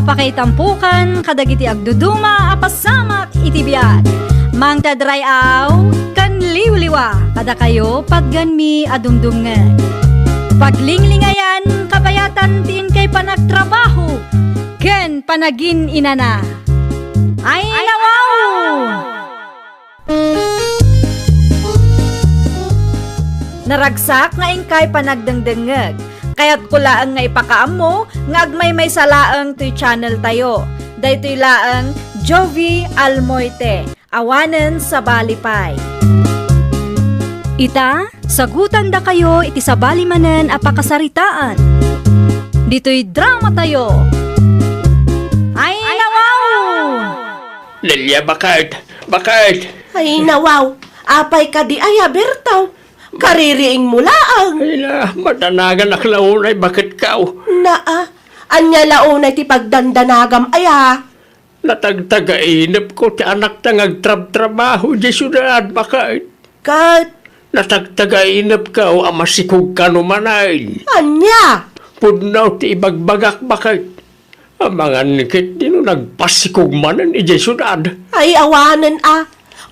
Apakaitampukan, kadagiti agduduma, apasamak itibiyat. Mang tadrayaw, kan liwliwa, kada kayo pagganmi adumdumngan. Paglinglingayan, kapayatan tiin kay panagtrabaho, ken panagin inana. Ay nawaw! Naragsak nga ingkay panagdengdengeg, kaya't kulaang nga ipakaam mo, nga agmay may salaang to'y channel tayo. Daytoy laang Jovi Almoite, awanen sa Balipay. Ita, sagutan da kayo iti sa balimanen apakasaritaan. Dito'y drama tayo. Ay nawaw! Lilia, bakit? Ay nawaw, apay ka di ay Bertaw. Kaririing mo laang. Ay na, matanagan ak launay, bakit ka? Naa, anya launay ti pagdandanagam aya. Natagtagainip ko ti anak na ngagtrab-trabaho di syudad, bakit? Kat, Natagtagainip ka o amasikog ka numanay. anya? Pudnaw ti ibagbagak, bakit? Ang mga nikit dino nagpasikog manan di syudad. Ay awanan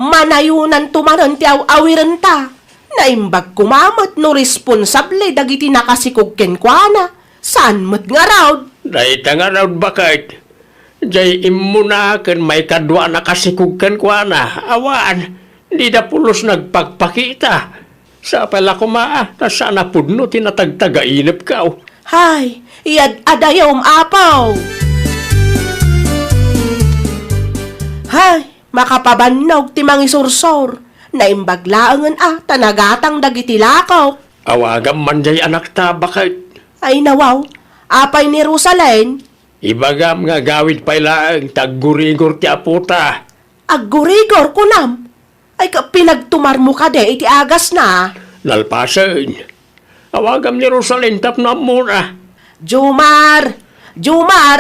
manayunan tumanan ti awiran ta. Naimbag kumamat no responsable dagiti nakasikog kenkwana. Saan mo't nga raw? Dahita nga raw, bakit? Jay imunakan may kadwa nakasikugkan ko na. Awan, di na pulos nagpagpakita. Sa pala kumaa, na sana pudno tinatagtagainip ka. Hay, iyad adayaw apaw. Hay, makapabannog ti mangisursor. Naimbaglaangan tanagatang dagiti lakaw. Awagam man jay anak ta, bakit? Ay nawaw, apay ni Rosalyn. Ibagam nga gawid pailaang taggurigor ti aputa. Aggurigor kunam. Ay pinagtumar mo ka de iti agas na. Nalpasan. Awagam ni Rosalyn tap na muna. Jumar,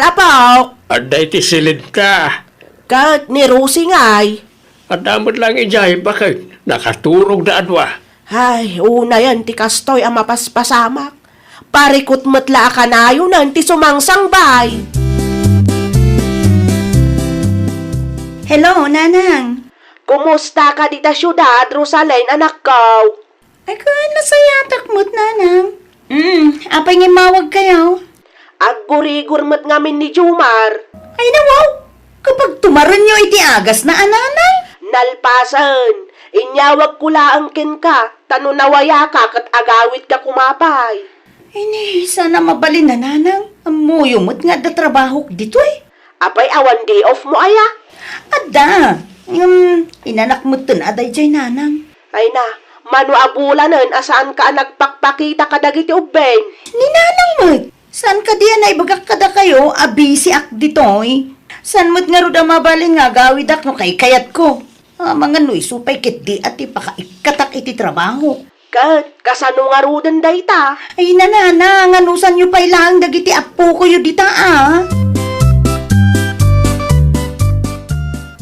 apaw. Aday ti silid ka. Kat ni Rosie ngay. At damot lang ijay, bakit? Nakaturog na adwa. Ay, una yan ti kastoy ang mapaspasamak. Parikot matla kanayo nan ti sumangsang bay. Hello, Nanang. Kumusta ka dita syudad, Rosalyn, anak ko? Ay, kung nasayatak mo't, Nanang. Apay nga mawag kayo. Aggurigor mat ngamin ni Jumar. Ay, nawaw. Kapag tumaran nyo iti agas na, Nanang. Nalpasan, inyawag kulaang ken ka, tanunawaya ka kat agawit ka kumapay. Ay, sana mabalin na, Nanang. Amuyo mo't nga da trabaho dito eh. Apay awan day off mo aya. Ada, inanak mo to na aday jay, Nanang. Ay na, manu abulanan asaan ka nagpakpakita ka dagiti ubeng. Ni Nanang mo't, saan ka diyan na ibagak kada kayo, abisi ak dito eh. Saan mo't nga ro mabalin nga gawid ak no kay kayat ko. Mga nuy supay kit di at ipakaikatak iti trabaho. Kat, kasano nga rudan dayta? Ay nanana, nganusan nyo pa ilang dagiti apo ko yu dita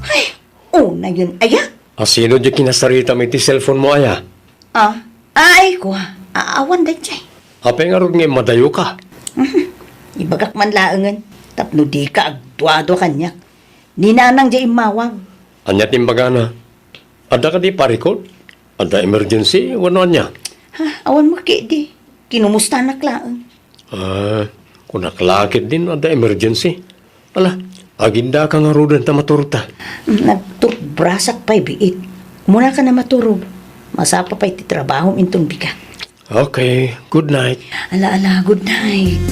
Ay, na yun, aya? Sino di kinasarita mo iti cellphone mo, aya? Ay ko, aawan da jay. Apay nga rin nga madayo ka. Ibagak man laangan, tapno di ka agduado kanyak. Ninanang jay imawag. Anya timbaga na. Ada ka di parikot? Ada emergency? Wano anya? Awan mo di. Kinumusta anak laang. Kung naklakit din, ada emergency. Ala, aginda ka nga rudan ta maturta. Nagtukbrasak pa'y biit. Muna ka na maturog. Masapa pa'y titrabaho intong bika. Okay, good night. Ala, good night.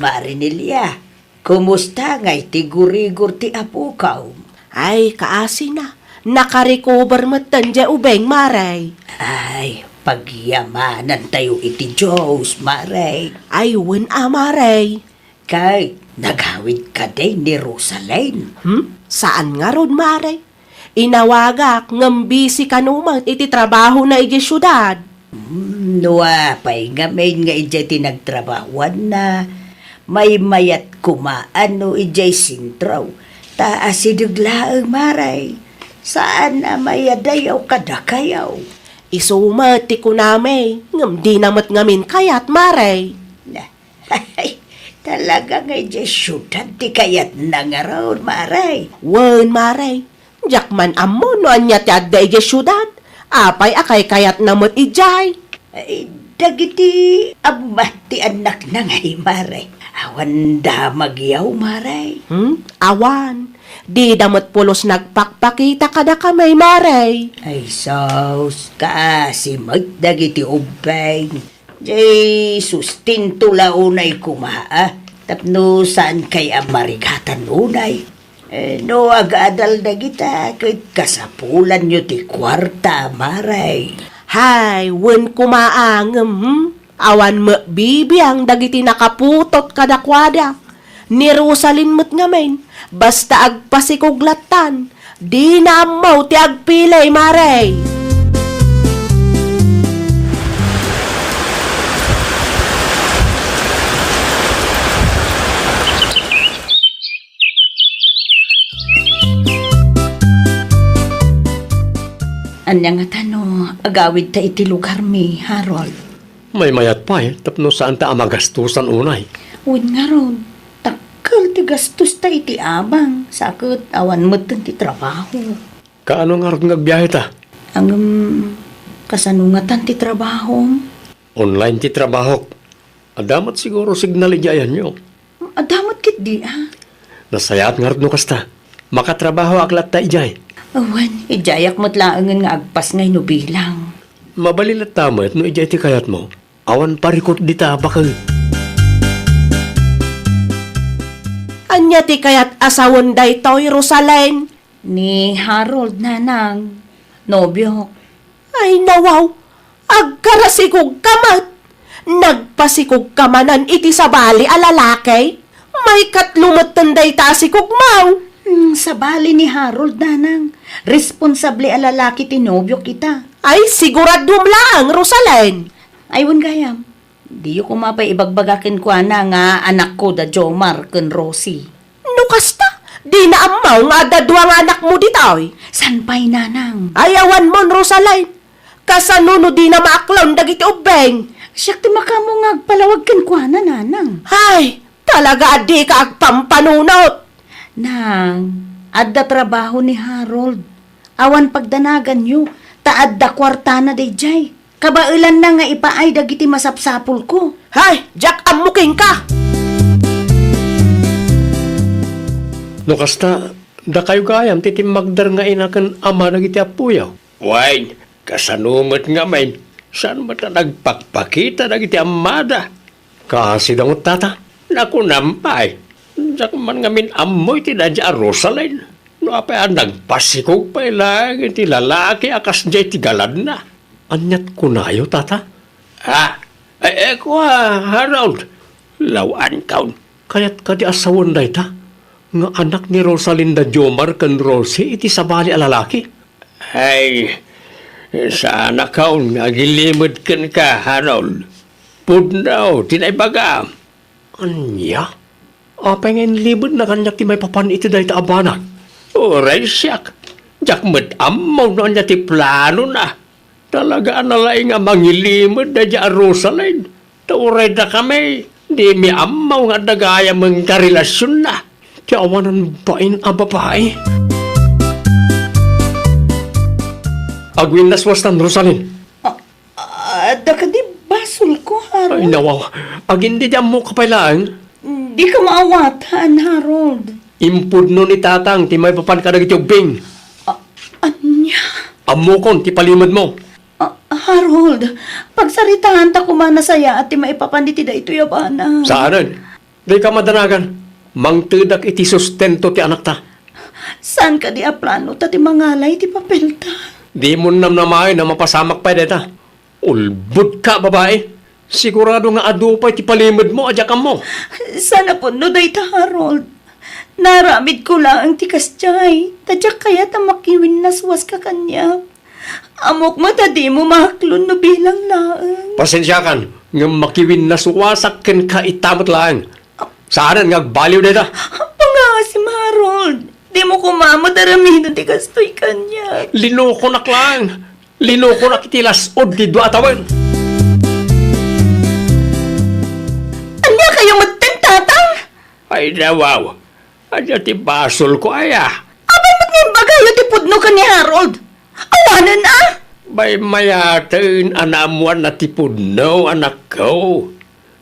Marinilya, kumusta ngay tigurigur ti apukaw? Ay, kaasi na. Nakarecover mo tanja ubeng, maray. Ay, pagyamanan tayo iti Diyos, maray. Ay, wen maray. Kay, naghawid ka day ni Rosalyn. Saan nga ron, maray? Inawagak, ngambisi ka numan, iti trabaho na iti syudad. Nuapay nga may nga ijay tinagtrabahuan na. May mayat kumaan no ijay sintraw. Taas iduglaang maray. Saan na mayadayaw kadakayaw? Isumati ko name, ngam di namat ngamin kayat maray. Ay, talaga nga dyan syudad ti kayat na nga raw, maray. Wen maray, jak man amo no anya ti adda ije syudad. Apay akay kayat namot ijay. Ay, dagiti abati anak na ngay, maray. Awan da magyaw, maray. Awan. Di damot pulos nagpakpakita kada kamay maray. Ay, sos, kasi magdagiti ubay. Jay, sustinto launay kumaa. Tapno saan kay amarigatan unay. No, agadal na kita, kahit kasapulan nyo ti kwarta, maray. Hay, wen kumaang, awan mo bibiyang dagiti nakaputot kadakwada. Nirusalin mo't ngamen, basta agpasikuglatan, di na amaw ti agpilay, maray. Anya nga tano, agawid ta iti lugar mi, Harold. May mayat pa tapno saan ta amagastusan unay. Uwin nga ron, takal ti gastos ta iti abang, sakot awan mo ti trabaho. Kaano nga rin ngagbiyahe ta? Ang kasanungatan ti trabaho. Online ti trabaho. Adamat siguro signal ijayan nyo. Adamot kit di, ha? Nasayat nga rin no kasta. Makatrabaho aklat ta ijay. Awan, ijayak mo't laangan nga agpas ngay no bilang. Mabalilat tamat no ijay ti kayat mo. Awan parikot di ta bakal. Anya ti kayat asawon daytoy Rosalyn. Ni Harold nanang, nobyo. Ay nawaw, agkarasikog kamat. Nagpasikog kamanan iti sabali a lalaki. May katlumot tanday tasikog mau. Sa bali ni Harold nanang, responsable a lalaki ti nobyo kita. Ay siguradum lang, Rosalyn. Aywan gayam, di ko mapay ibagbagakin ko na nga anak ko da Jomar ken Rosie. No kasta, di na amaw nga dadwa nga anak mo ditoy. San pa'y nanang? Ayawan mon, Rosalyn. Kasanuno di na maaklaw dagiti ubeng. Siyak ti makamo nga agpalawag ken ko na nanang. Hay, talaga di ka agpampanunot. Nang, adda trabaho ni Harold. Awan pagdanagan nyo, taadda kwartana day jay. Kabailan na nga ipaay dagiti masapsapol ko. Hay, Jack, amuking ka. No kasta, da kayo gayam titimagdar nga inakan ama nagiti apuyaw. Why, kasanumot nga main. Saan ba ta nagpakpakita nagiti amada? Kasi dangot tata, naku nampay. Diyak man ngamin amoy ti dadya Rosalyn. No apay nagpasikog pa ilang ti lalaki akas jay ti galad na. Anyat kunayo tata? Harold. Lawan kaun. Kaya't kadi asawon day ta. Nga anak ni Rosalinda Jomar kan Rosie iti sabali a lalaki. Ay, sana kaun nagilimod kan ka, Harold. Pudnaw, tinaybaga. Anya? Apay ngayon libod na kanyak ti may papan iti dahi ta abanak. Oray siyak. Jak met amaw na niya ti plano na. Talaga analay nga mangilimod na dya Rosalyn. Tauray da kami. Di mi amaw nga dagaya mong karelasyon na. Ti awanan bain a babae. Agwin naswastan, Rosalyn. Da ka di basol ko, Harold. Ay nawaw. Agin di dyan mo kapailaan. Di ka maawatan, Harold. Impud no ni tatang ti may papan ka nagiti ubing. Anya? Amukon ti palimod mo. Harold, pagsaritahan ta kumana saya at ti maipapanditi da ito yabana. Saanan? Di ka madanagan. Mangtudak iti sustento ti anak ta. Saan ka di aplano ta ti mangalay ti papel ta? Di mo namnamay na mapasamak pa deta. Ulbud ka, babae. Sigurado nga adupay ti palimod mo, adyakan mo. Sana po no day ta, Harold. Naramid ko lang ang tikas jay. Tadyak kaya ta makiwin naswas ka kanya. Amok mo ta di mo mahaklon no bilang laang. Pasensya kan, nga makiwin na suwasak ken ka itamot lang. Saanan nga baliw deta. Pangasim, Harold. Di mo kumamot aramihin ti kastoy kanya. Linoko nak lang. Linoko nak itilas od ti dua atawan. Anya kayo Ay dawaw, adya ti basol ko aya. Abay mat ngayon bagayo ti pudno ka ni Harold. Awanan Bay mayatin anamuan na ti pudno, anak ko.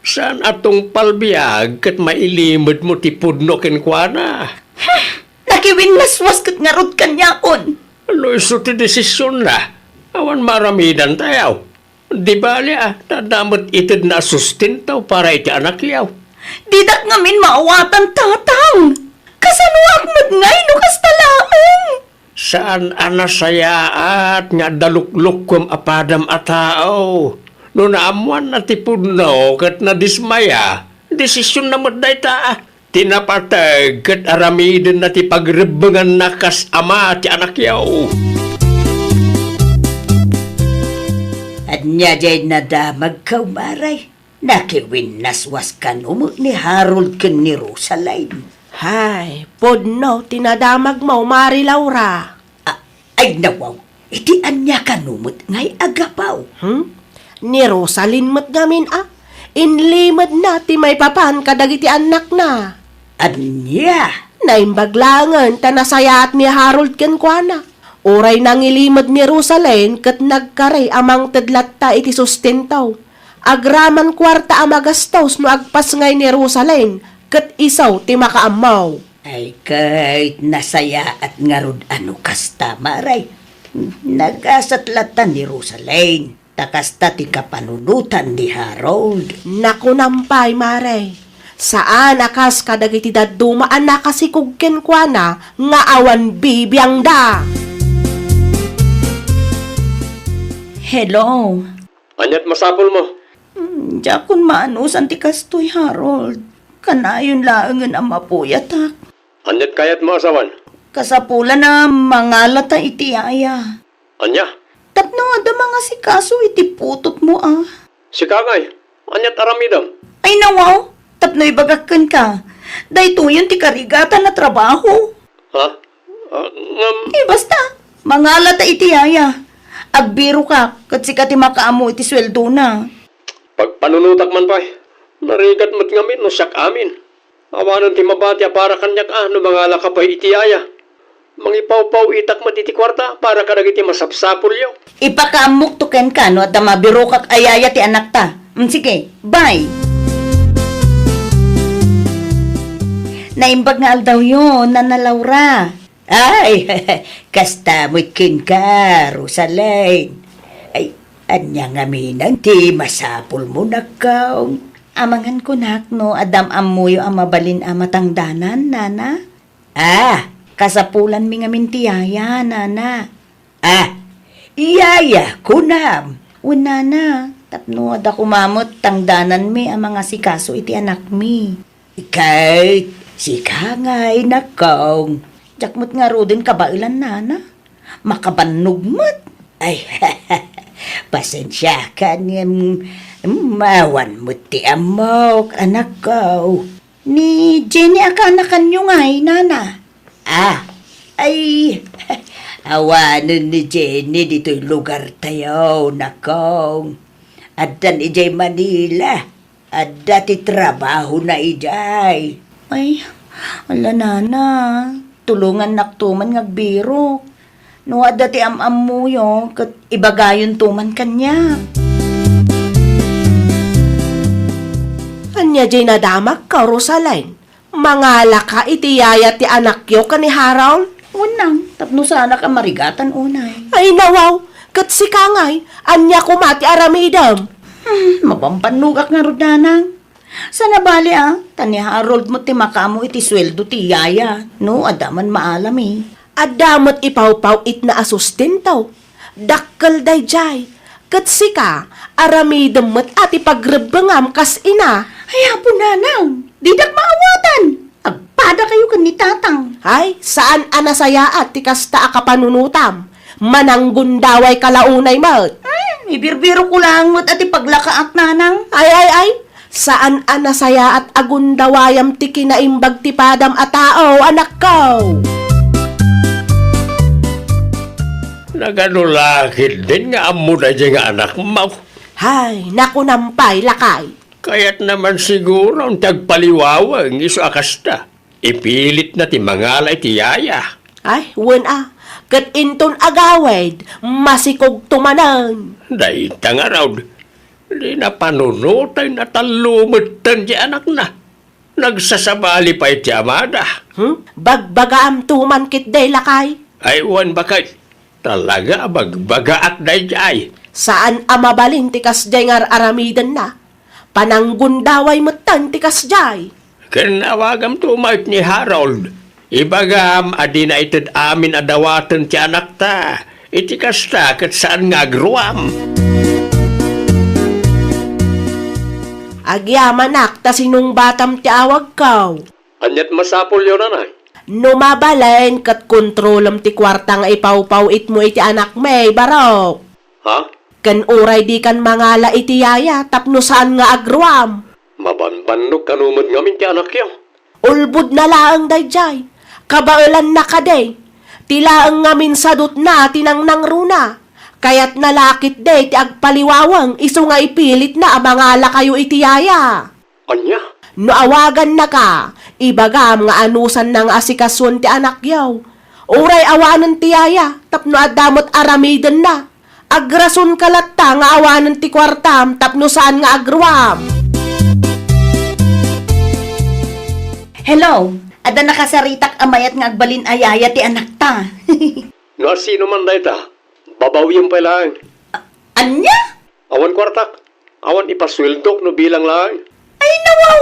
Saan atong palbiag kat mailimod mo ti pudno kenkwana? Nakiwin naswas kat nga rod kanyakon. Ano iso ti desisyon na? Awan maramidan tayaw. Di bali tadamot itid na sustento para iti anak yaw. Didak ngamin maawatan tatang. Kasanuak magngay no kastalaang. Saan anasayaat nga dalukluk kum apadam a tao? No naamuan na ti pudno kat nadismaya, desisyon na maday ta. Tinapatag kat aramidin na ti pagrebengan nakas ama ti anak yaw. At niya jay nadamag ka umaray. Nakiwin naswas ka numo ni Harold ken ni Rosaline. Hay, podno, tinadamag mo, Mari Laura. Ay nawaw, iti anya ka numot ngay agapaw. Ni Rosalyn mat gamin Inlimad na ti may papan kadagiti anak na. Anya? Naimbaglangan tanasayat ni Harold kenkwana. Oray nang ilimad ni Rosalyn kat nagkaray amang tedlat ta iti sustentaw. Agraman kwarta amagastos no agpas ngay ni Rosalyn kat isaw ti makaamaw. Ay kahit nasaya at ngarod ano kasta maray. Nagasatlatan ni Rosaline. Takasta ti kapanunutan ni Harold. Naku nampay, Mare. Saan akas kadagiti dadumaan na kasikog kenkwana nga awan bibiyang da. Hello. Anyat masapol mo? Jakon maanusan ti kastoy Harold. Kanayon laangan ang mapuyatak. Anyat kayat mo asawan? Kasapula na mangalata iti aya. Anya? Tapno ada mga sikaso iti putot mo Si Kangay, anyat aramidam. Ay nawaw, tapno ibagakan ka. Dahito yun ti karigatan na trabaho. Ha? Basta, mangalata iti aya. Agbiro ka, kat sika ti makaamo iti sweldo na. Pagpanunutak man pa, narigat mo't ngamin no siyak amin. Awanan ti mabatya para kanyak no mga lakapay itiyaya. Mangipaw-paw itak mo iti kwarta para kadagiti masapsapul yaw. Ipakaamok to ken ka, no, at mabiro kak ayaya ti anak ta. Sige, bye. Naimbag nga aldaw yun, Nana Laura. Ay, kasta mo't kin ka, Rosaline. Ay, anya nga minang ti masapul mo nakaw. Amangan ko no, adam amuyo ang mabalin amatangdanan, Nana. Kasapulan mi nga mintiyaya, Nana. Iyaya, kunam. Nana, tapno ada kumamot tangdanan mi ang mga sikaso iti anak mi. Kahit si Kangay nakaw. Jakmot nga rodin kabailan, Nana. Makabanugmat. Ay, pasensya ka niyang mawan mo ti amok, anak ko. Ni Jenny akanakan nyo ngay, Nana. Awanan ni Jenny dito'y lugar tayo, nakong. Adan ijay Manila. Adda ti trabaho na ijay. Ay, ala Nana. Tulungan naktuman ngagbiro. No adda ti am-am mo yo, kat ibagayon tuman kanya. Anya jay nadamak ka, Rosaline. Mangala ka itiyaya ti anak yo ka ni Harold. Unang, tapno sana ka marigatan unay. Ay nawaw, kat si Kangay, anya kumati aramidam. Mapampanugak nga rodanang. Sana bali tani Harold mo ti makamo iti sweldo ti yaya. No, adaman maalam Adamot ipaw-paw it na asustentaw. Dakkel day jay. Kat si ka, aramidam mo't ati pagrebengam kas ina. Ay, hapon nanang. Didak maawatan. Agpada kayo kan ni tatang. Ay, saan anasayaat ti kasta akapanunutam? Mananggundaway kalaunay mat. Ibirbiro ko lang mo't ati paglakaak nanang. Ay. Saan anasaya at agundawayam ti kinaimbag ti padam a tao, anak ko? Naganulakid din nga amo na dyan nga anak mo. Hay, naku nampay, lakay. Kaya't naman siguro ang tagpaliwawang iso akasta. Ipilit na ti mangalay ti yaya. Ay, wen kat inton agawid, masikog tumanan. Dahil nga raw, di na panunutay na talumutan di anak na. Nagsasabali pa iti amada. Bagbagaam tuman kit day lakay. Ay, wan bakay. Talaga bagbaga at day. Saan amabalin tikas jay ngar aramidan na? Pananggundaway matan tikas jay. Kinawagam tumait ni Harold. Ibagam, adi na itid amin adawatan ti anak ta. Iti kasta kat saan nga agruam. Agyamanak ta sinong batam ti awag kaw. Anyat masapol yun, anay. Numabalain kat kontrolam ti kwarta nga ipaw-paw it mo iti anak may barok. Ha? Kan uray di kan mangala iti yaya tapno saan nga agruam. Mabanbannog kanumod ngamin ti anak yaw. Ulbud na laang dayjay. Kabailan na kaday. Tilaang ngamin sadot na tinang nangruna. Kaya't nalakit day ti agpaliwawang iso nga ipilit na amangala kayo iti yaya. Anya? No awagan na ka, ibagam nga anusan ng asikason ti anak yaw. Uray awanan ti yaya, tapno adamot aramidan na. Agrason kalatta nga awanan ti kwartam, tapno saan nga agruam. Hello, ada nakasaritak amayat nga agbalin ayaya ti anak ta. No, sino man dahi ta? Babawin pa lang. Anya? Awan kwartak. Awan ipaswildok no bilang lang. Ay nawaw!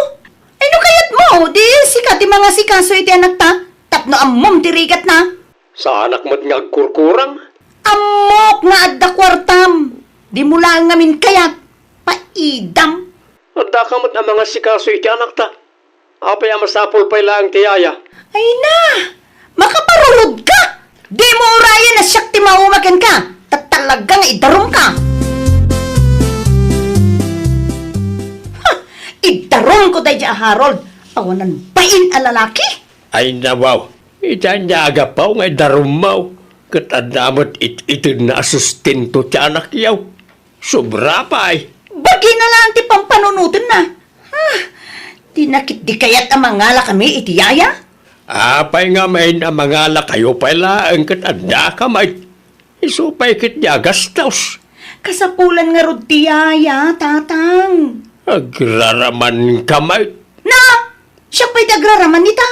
Ay no kayat mo, di sikat ti mga sikaso iti anak ta. Tapno ammom ti rigat na. Sa anak mo't nga agkurkurang. Amok nga adda kwartam. Di mo lang ngamin kayat. Paidam. Adda ka mo't ang mga sikaso iti anak ta. Apay ang masapol pa lang ti yaya. Ay na! Makaparurod ka! Di mo urayan na siyak ti maumagan ka! Talagang idarom ka! Ha! Idarom ko dahi Harold! Awanan bain a lalaki! Ay nawaw. Itan niya agapaw ngay darumaw. Katadamot itid na asustento ti anak yaw. Sobra pa ay. Bagi na lang ti pampanunutin na! Ha! Tinakit di kayat ang mangala kami iti yaya? Apay nga may na mga kayo pala ang katanda ka may. Isupay kit niya gastos. Kasapulan nga rod ti yaya, tatang! Agraraman ka may. Na! Siya pa'y dagraraman nita!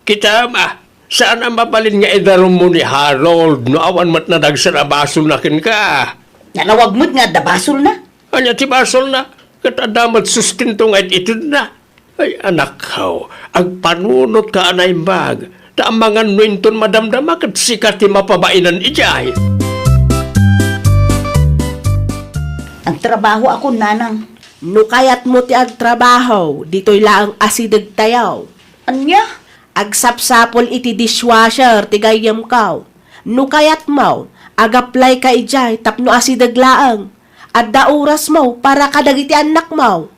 Kita ma, saan ang mabalin nga idarom mo ni Harold no awan mat na nagsarabasol na kin ka. Nalawag mo't nga dabasol na! Anya ti basol na, katadamat sustento nga itid na. Ay anak ko, agpanunot ka anay mag, ta ang mga nuinton madamdama kat sikat ti mapabainan ijay. Ang trabaho ako, nanang. No kayat mo ti agtrabaho, dito'y laang asidag tayaw. Anya? Agsapsapol iti dishwasher ti gayam kaw. No kayat mo, agaplay ka ijay tapno asidag laang. Adda oras mo para kadagiti anak mo.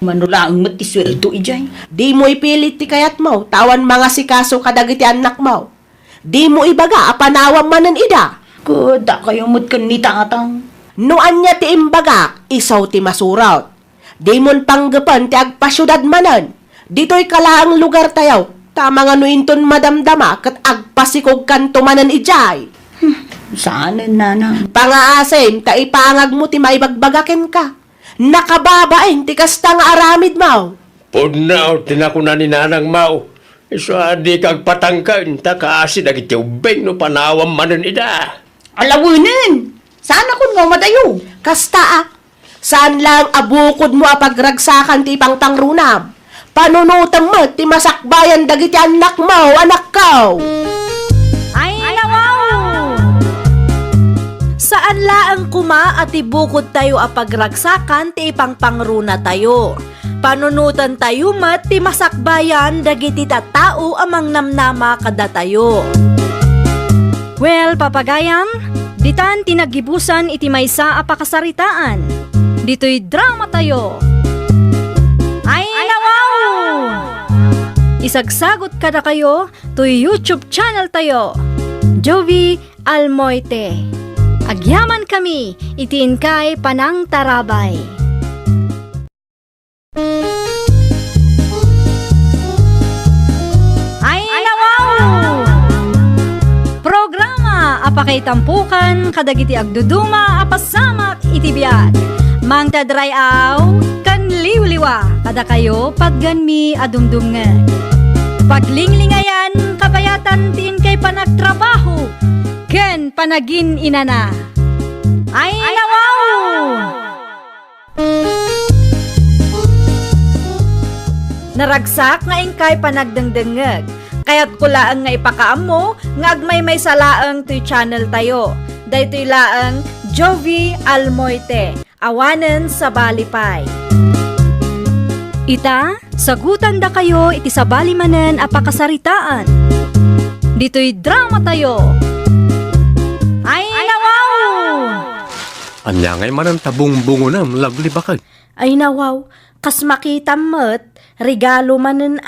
Manulaang mo't isweldo ijay. Di mo ipilit ti kayat mo, tawan mga sikaso kadagiti anak mo. Di mo ibaga, apanawam manan ida. Kuda kayo mo't kanita atang. No anya ti imbaga, isaw ti masurat. Di mon panggapan ti agpasyudad manan. Dito'y kalaang lugar tayaw, tama nga nuinton madamdama kat agpasikog kanto manan ijay. Saan nanang? Pangaasim, ta ipangag mo ti maibagbagaken ka. Nakababain ti kasta nga aramid mo. Punaw, tinakuna ni nanang mau. Iso adi kag patangkan, ta kaasi dagiti ubeng no panawam manan ida. Alawinin! Saan ako nga madayo? Kasta saan lang abukod mo apagragsakan ti pangpangrunam. Panunutan mo ti masakbayan dagiti anak mo, anak ko. Ay, nawaw! Saan laang kuma at ibukod tayo apagragsakan ti ipangpangruna tayo. Panunutan tayo mat ti masakbayan dagiti tattao amang namnama kada tayo. Well, papagayam, ditan tinagibusan iti maysa a pakasaritaan. Dito'y drama tayo. Ay, nawaw! Isagsagot kada kayo to YouTube channel tayo. Jovi Almoite. Agyaman kami, itiin kay Panang Tarabay. Apay tampukan, kadagiti agduduma, apasamak itibiyag. Mang tadrayaw, kan liwliwa, kada kayo patgan mi adumdumngeg. Paglinglingayan, kapayatan tiin kay panagtrabaho, ken panagin inana. Ay nawaw! Naragsak nga ingkay panagdengdengeg, kaya't kulaan nga ipakaammo, nga agmay may salaang to'y channel tayo. Daytoy laang Jovi Almoite, awanen sa Balipay. Ita, sagutan da kayo iti sa balimanen a pakasaritaan. Dito'y drama tayo. Ay nawaw! Anya ngay man ang tabong-bungonam, lovely bakag. Ay nawaw, kas makita mo't, regalo manen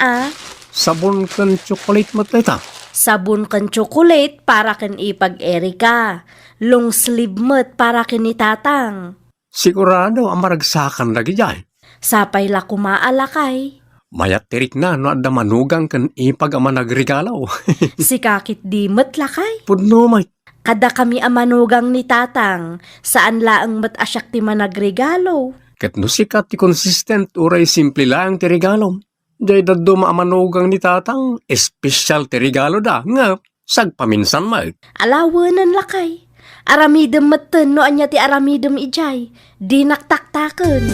Sabon kan chocolate mo tita. sabon kan chocolate para kan ipag-erika, long sleeve mo't para kan itatang. Sigurado ang maragsakan lagi dyan. Sapay la kumaalakay, Mayat tirik na no adda manugang kan ipag ama nagregalaw. si kakit di mo't lakay. Pudno may. Kada kami amanugang ni tatang, saan laang mo't asyak ti managregalo. Kat no sikat ti consistent uray simple lang ti regalo. Diyay daddo maamanugang ni tatang, espesyal ti regalo da. Nga, sagpaminsan may. Alawanan lakay. Aramidem meten no anya ti aramidem ijay. Di naktaktaken.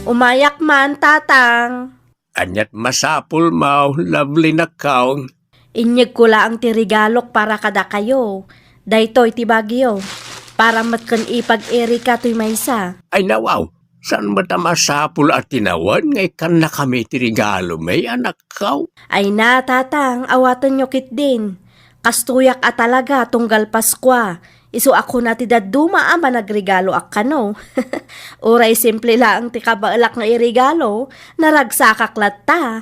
Umayak man, tatang. Anyat masapul mau, lovely na kaong. Inyeg ko laang ti regalok para kada kayo. Daytoy ti bagyo. Para matken ipag-erika to'y maysa. Ay nawaw, saan ba ta masapul at tinawan? Ngay kan na kami ti regalo may anak kaw. Ay na, tatang, awatan nyo kit din. Kastuyak at talaga tunggal Paskwa. Isu ako na ti daduma ama nagregalo ak kano. Uray simple lang ti kabaalak nga irregalo, naragsakaklat ta.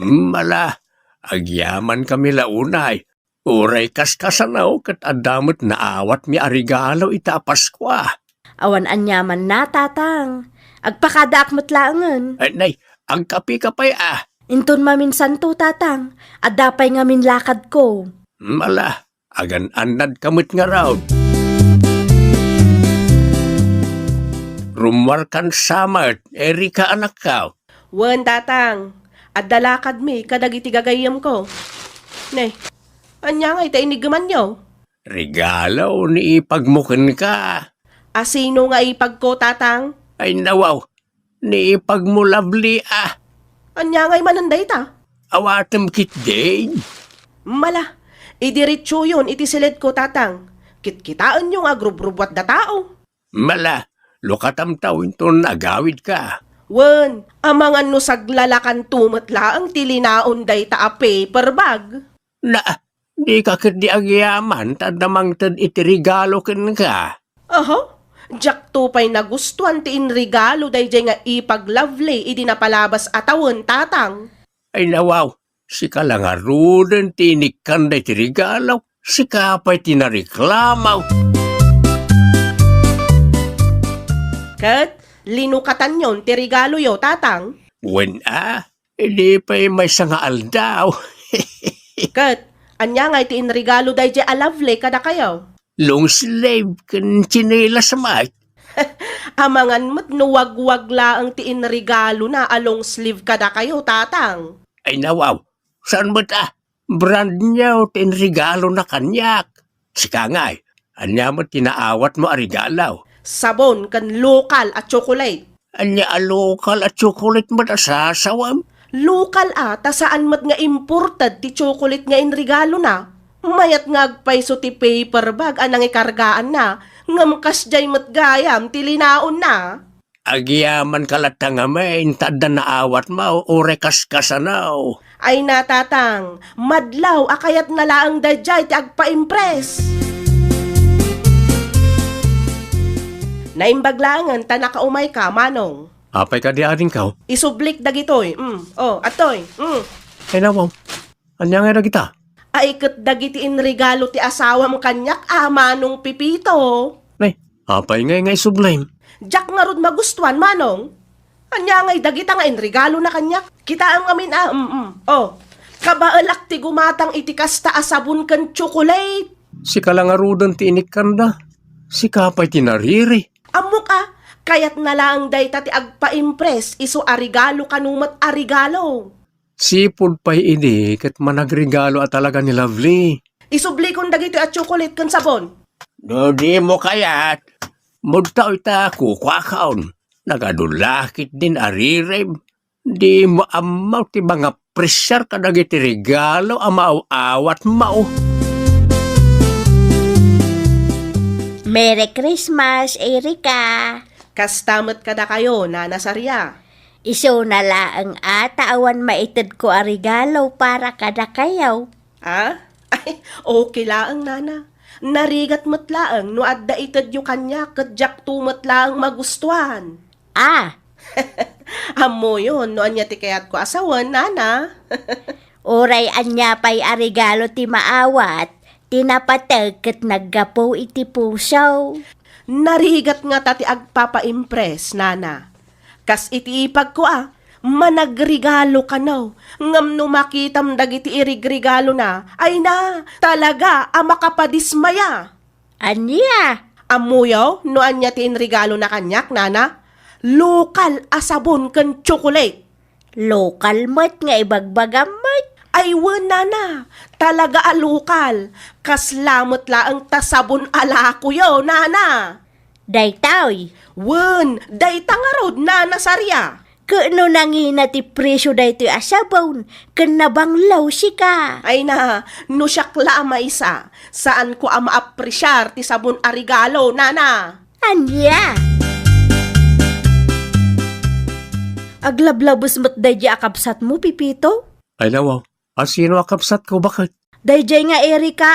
Mala, agyaman kami launay. Uray kaskasanaw kat adamot na awat mi arigalo ita Paskwa. Awan anyaman na, tatang. Agpakadaak matlaangan. Ay nay, ang kapi-kapay Inton maminsan to, tatang. At dapay nga minlakad ko. Mala, agan anad kamot nga raw. Rumwar kan samat, Erika anak ka. Wan, tatang. At dalakad mi, kadagiti gagayam ko. Nay, anya nga ita inigaman nyo? Regalo ni ipagmukin ka. Asino nga ipag ko, tatang? Ay nawaw, ni ipag mo lovely Anya nga'y mananday ta? Awatem kit din. Mala, idiretso yun, iti silid ko, tatang. Kitkitaan nyo nga grubrubwat da tao. Mala, lukatam tawin to nagawid ka. Wen, amangan no saglalakan tumatla ang tilinaon day ta a paper bag. Na, di ka kit di agyaman, tadamang tad iti regalo ken ka. Aha, jak tupay nagustuhan ti inregalo day jay nga ipag lovely idi napalabas atawon, tatang. Ay nawaw, si ka lang aruden tinikan day ti regalo, si ka pa'y tinareklamaw. Kat, linukatan yon ti regalo yo, tatang. Wen hindi pa'y may sangaal daw. Kat, anya nga iti inregalo day jay a lovely kada kayo. Long slave ken chinelas mait. Amangan mo't nuwag-wag laang ti inregalo na along sleeve kada kayo, tatang. Ay nawaw, saan ba ta? Brand niya o tinregalo na kanyak. Sika nga'y, anya mo tinaawat mo arigalaw. Sabon kan lokal at chocolate. Anya alokal at chocolate mo na sasawam. Lokal ta saan mat nga imported ti chocolate nga inregalo na. Mayat nga agpayso ti paper bag anang ikargaan na. Ngamkas jay mat gayam ti linaon na. Agyaman kalata nga may, tada na awat mo o rekas-kasanaw. Ay natatang, madlaw akayat na laang dajay ti agpa-impress. Naimbaglangan ta nakaumay ka, manong. Apay ka di ading ka. Isublik dagitoy. Atoy. Ay nawaw, anya nga na kita. Ay kat dagiti inregalo ti asawam kanyak manong pipito. Nay, apay nga sublime. Jak nga rod magustuhan, manong. Anya nga'y dagita nga inregalo na kanyak. Kita ang amin Kabaalak ti gumatang iti kasta asabon kan chocolate. Si kalangarudan ti inikanda. Si kapay ti nariri. Amo ka, kayat na lang dayta ti agpa-impress iso arigalo kanumat arigalo. Sipod pa'y ini kat managregalo at talaga ni Lovely. Isubli kong dagito at chocolate kan sabon. No di mo kayat. Mudtaw ita kukwakaon. Nagadulakit din arirem. Di mo amaw ti mga presyar kadag iti regalo amaw-awat mao. Merry Christmas, Erika! Kastamat kada kayo, Nana Sarya. Iso na laang atawan maitid ko a regalo para kada kayaw. Ah? Ay, okay laang, Nana. Narigat mo't laang no adda itad yu kanya kadyak tumat laang magustuhan. Ah, Amo yun, no anya ti kayat ko asawan, Nana. oray anya pa'y a regalo ti maawat, tinapatag kat naggapo iti puso. Narigat nga tati agpapa-impress, Nana. Kas iti ipag ko managregalo ka now. Ngam no makitam dagiti irigregalo na, ay na, talaga, makapadismaya. Anya? Amuyaw, no anya ti inregalo na kanyak, Nana? Lokal asabon kan chocolate. Lokal mo't nga ibagbagam mo't. Ay Nana, talaga lokal. Kaslamot laang tasabon ala kuyo, Nana. Daytaw, Dayta nga rod, Nana Sarya. kano nangina ti presyo daytoy asabon, kanabanglaw si ka. Ay na, no siyakla isa, saan ko ma-appresyar ti sabon a regalo, Nana? Anya? Aglablabos mo't dayjay akapsat mo, Pipito? Ay nawaw, asino akapsat ko bakit? Dayjay nga Erika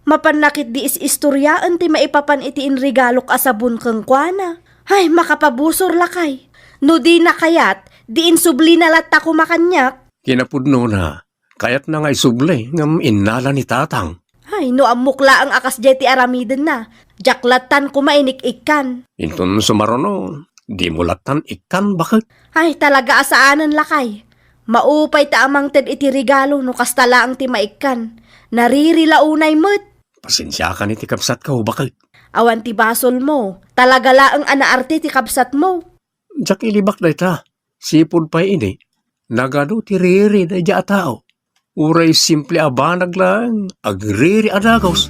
mapanakit di is-istoryaan ti maipapan iti inregalok asabon kang kuana. Ay, makapabusor lakay. No di na kayat, di insubli na latta ko makanyak. Kinapudno na, kayat na nga isublay ngam inala ni tatang. Ay, no amukla ang akas jay ti aramiden na. Jaklatan ko mainik-ikan. Inton sumarono, di mo latan ikan bakit? Ay, talaga asaanan lakay. Maupay ta amang ted iti regalo no kastala ang ti maikan. Naririlaunay mo't. Pasensya ka ni ti kapsat ko bakit? Awan ti basol mo. Talaga laang anaarte ti kapsat mo. Diyak ilibak na ita, sipod pa ini. Nagano ti riri na diya tao. Uray simple abanag lang, agriri adagos.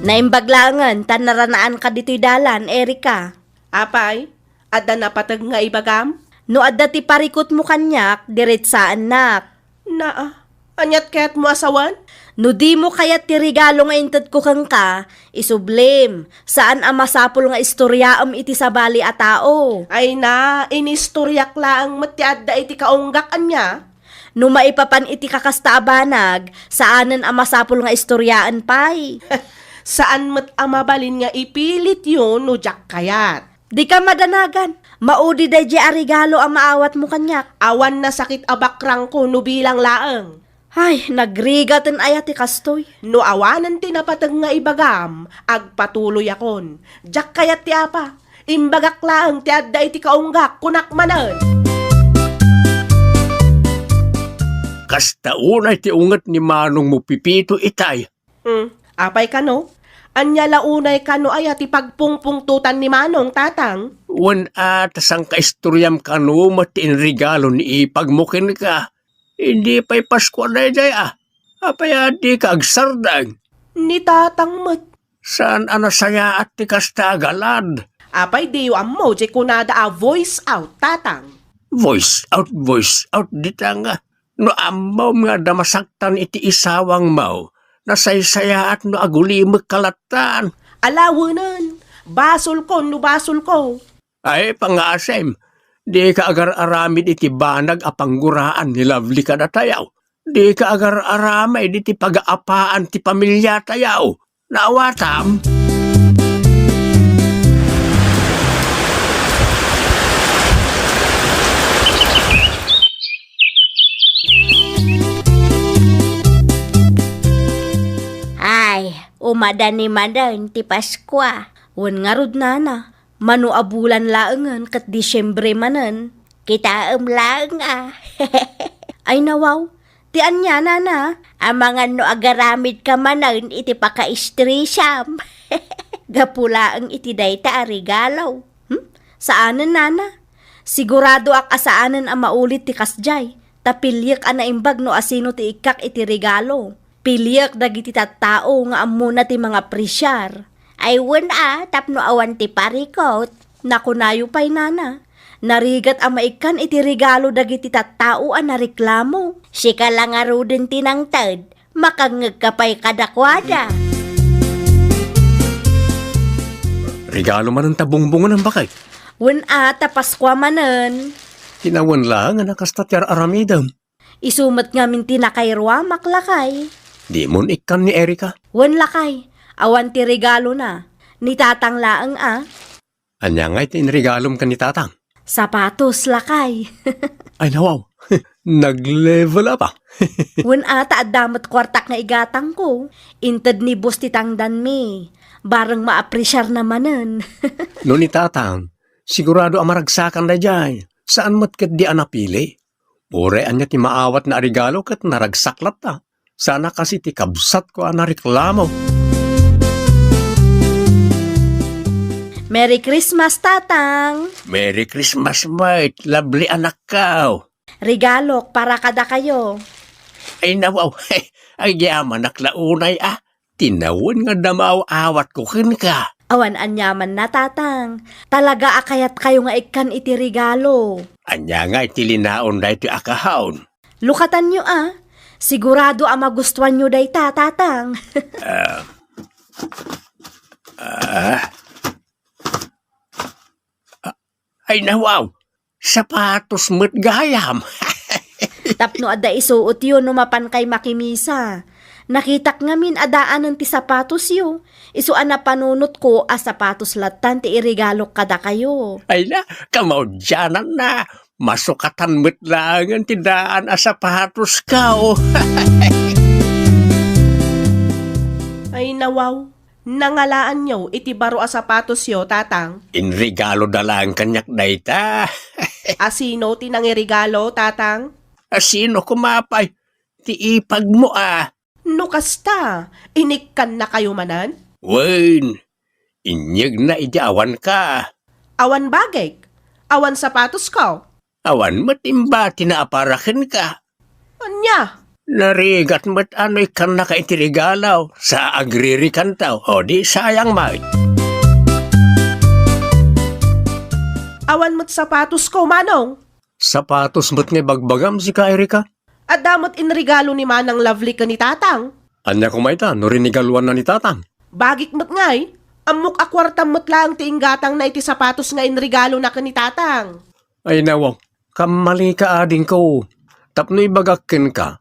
Naimbaglangan, tan naranaan ka dito'y dalan, Erika. Apay, adda na patag nga ibagam? No adda ti parikot mo kanyak, diretsaan nak. Anyat kaya't mo asawan? No di mo kayat ti regalo nga intad ko kang ka, isublim. Saan ang masapol nga istoryaam iti sabali a tao? Ay na, inistoryak laang mati adda iti kaunggak anya. No maipapan iti kakastaabanag, saanan ang masapol nga istoryaan pay? Saan mat amabalin nga ipilit yun no jak kayat? Di ka madanagan. Maudi day a regalo ang maawat mo kanyak. Awan na sakit abakrang ko no bilang laang. Ay, nagrigatan ayat ti kastoy. No awanan ti napatag nga ibagam, agpatuloy akon. Jak kayat ti apa, imbagak laang ti adda iti kaunggak, kunak manan. Kasta unay ti ungat ni Manong mo Pipito itay. Apay ka no? Anya launay ka no ay ti pagpungpungtutan ni Manong tatang? Wan atas ang kaistoryam kanu mati regalo ni ipagmukin ka. Hindi pa'y Pasko na jay Apaya di ka agsardang. Ni tatang mat. Saan anasaya at ti kasta galad? Apay di yu ammo, di kunada voice out tatang. Voice out dita nga. No amaw nga damasaktan iti isawang mau. Nasaysaya at no agulimag kalatan. Alawanan, basol ko no basol ko. Ay, pangasem. Di ka agar-aramid iti banag apangguraan ni Lovely ka na tayaw. Di ka agar-aramay iti pag-aapaan ti pamilya tayaw. Naawatam. Ay, umadan ni madan ti Paskwa. Wan nga rod nana. Mano abulan laangan kat Disyembre manan. Kita lang Ay nawaw, ti anya nana. Ang mga no agaramid ka manan iti paka-istrisam. Gapula ang iti dayta a regalo. Saanan nana? Sigurado ak asaanan ang maulit ti kasjay. Tapilyak ana imbag no asino ti ikak iti regalo. Pilyak dagiti tattao nga amuna ti mga prisyar. Ay tapno awan ti parikot. Nakunayo pa'y nana. Narigat ang maikan iti regalo dagiti tattao ang nareklamo. Sika lang arudin tinangtad. Makangag ka pa'y kadakwada. Regalo man ang tabungbungan ng bakay. Tapaskwa manen. Tinawan lang ang nakastatyar aramidam. Isumat nga minti na kay Ruamak lakay. Di mon ikan ni Erika. Lakay. Awan ti regalo na. Ni tatang laang Anya nga iti inregalom ka ni tatang. Sapatos lakay. Ay nawaw, nag-level up Taadamat kwartak nga igatang ko. Inted ni bus ti tangdan mi. Barang maapresyar namanen. No ni tatang, sigurado ang maragsakan na dyan. Saan mo't kat di anapili? Ure anya ti maawat na regalo kat naragsaklat ta. Sana kasi ti kabsat ko ang nareklamo. Merry Christmas, tatang! Merry Christmas, mate. Lovely anak ka. Regalo para kada kayo. Ay nawaw, ay yaman naklaunay Tinawan nga damaw awat ko ka. Awan anyaman na, tatang. Talaga akayat kayo nga ikan iti regalo. Anya nga itilinaon da iti akahawon. Lukatan nyo Sigurado ang magustuhan nyo day tatang. Ay nawaw, sapatos mo't gayam. Tapno ada isuot yun numapan kay makimisa. Nakitak ngamin adaan ti sapatos yo. Isuan na panunot ko sapatos latan ti irigalo kada kayo. Ay na, kamaudyanan na. Masukatan mo't lang ang tindaan sapatos ka. Ay nawaw, nangalaan nyo iti baro a sapatos yo, tatang. Inregalo da lang kanyak dayta. Asino tinangirigalo, tatang? Sino kumapay? Ti ipag mo No kasta, inikkan na kayo manan? Wen, inyag na idiawan ka. Awan bagay, awan sapatos ko. Awan matimba tinaaparakin ka. Anya? Narigat mo't ano'y kan na ka itirigalaw sa agririkan tao. O di sayang mait. Awan mo't sapatos ko, manong. Sapatos mo't nga bagbagam si ka, Erika. At damot inregalo ni manang lovely ka ni tatang. Anya kumaita, no rinigaluan na ni tatang. Bagik mo't ngay, amok akwartam mo't lang tiinggatang na iti sapatos nga inregalo na ka ni tatang. Ay nawaw, kamali ka ading ko. Tapno'y bagakin ka.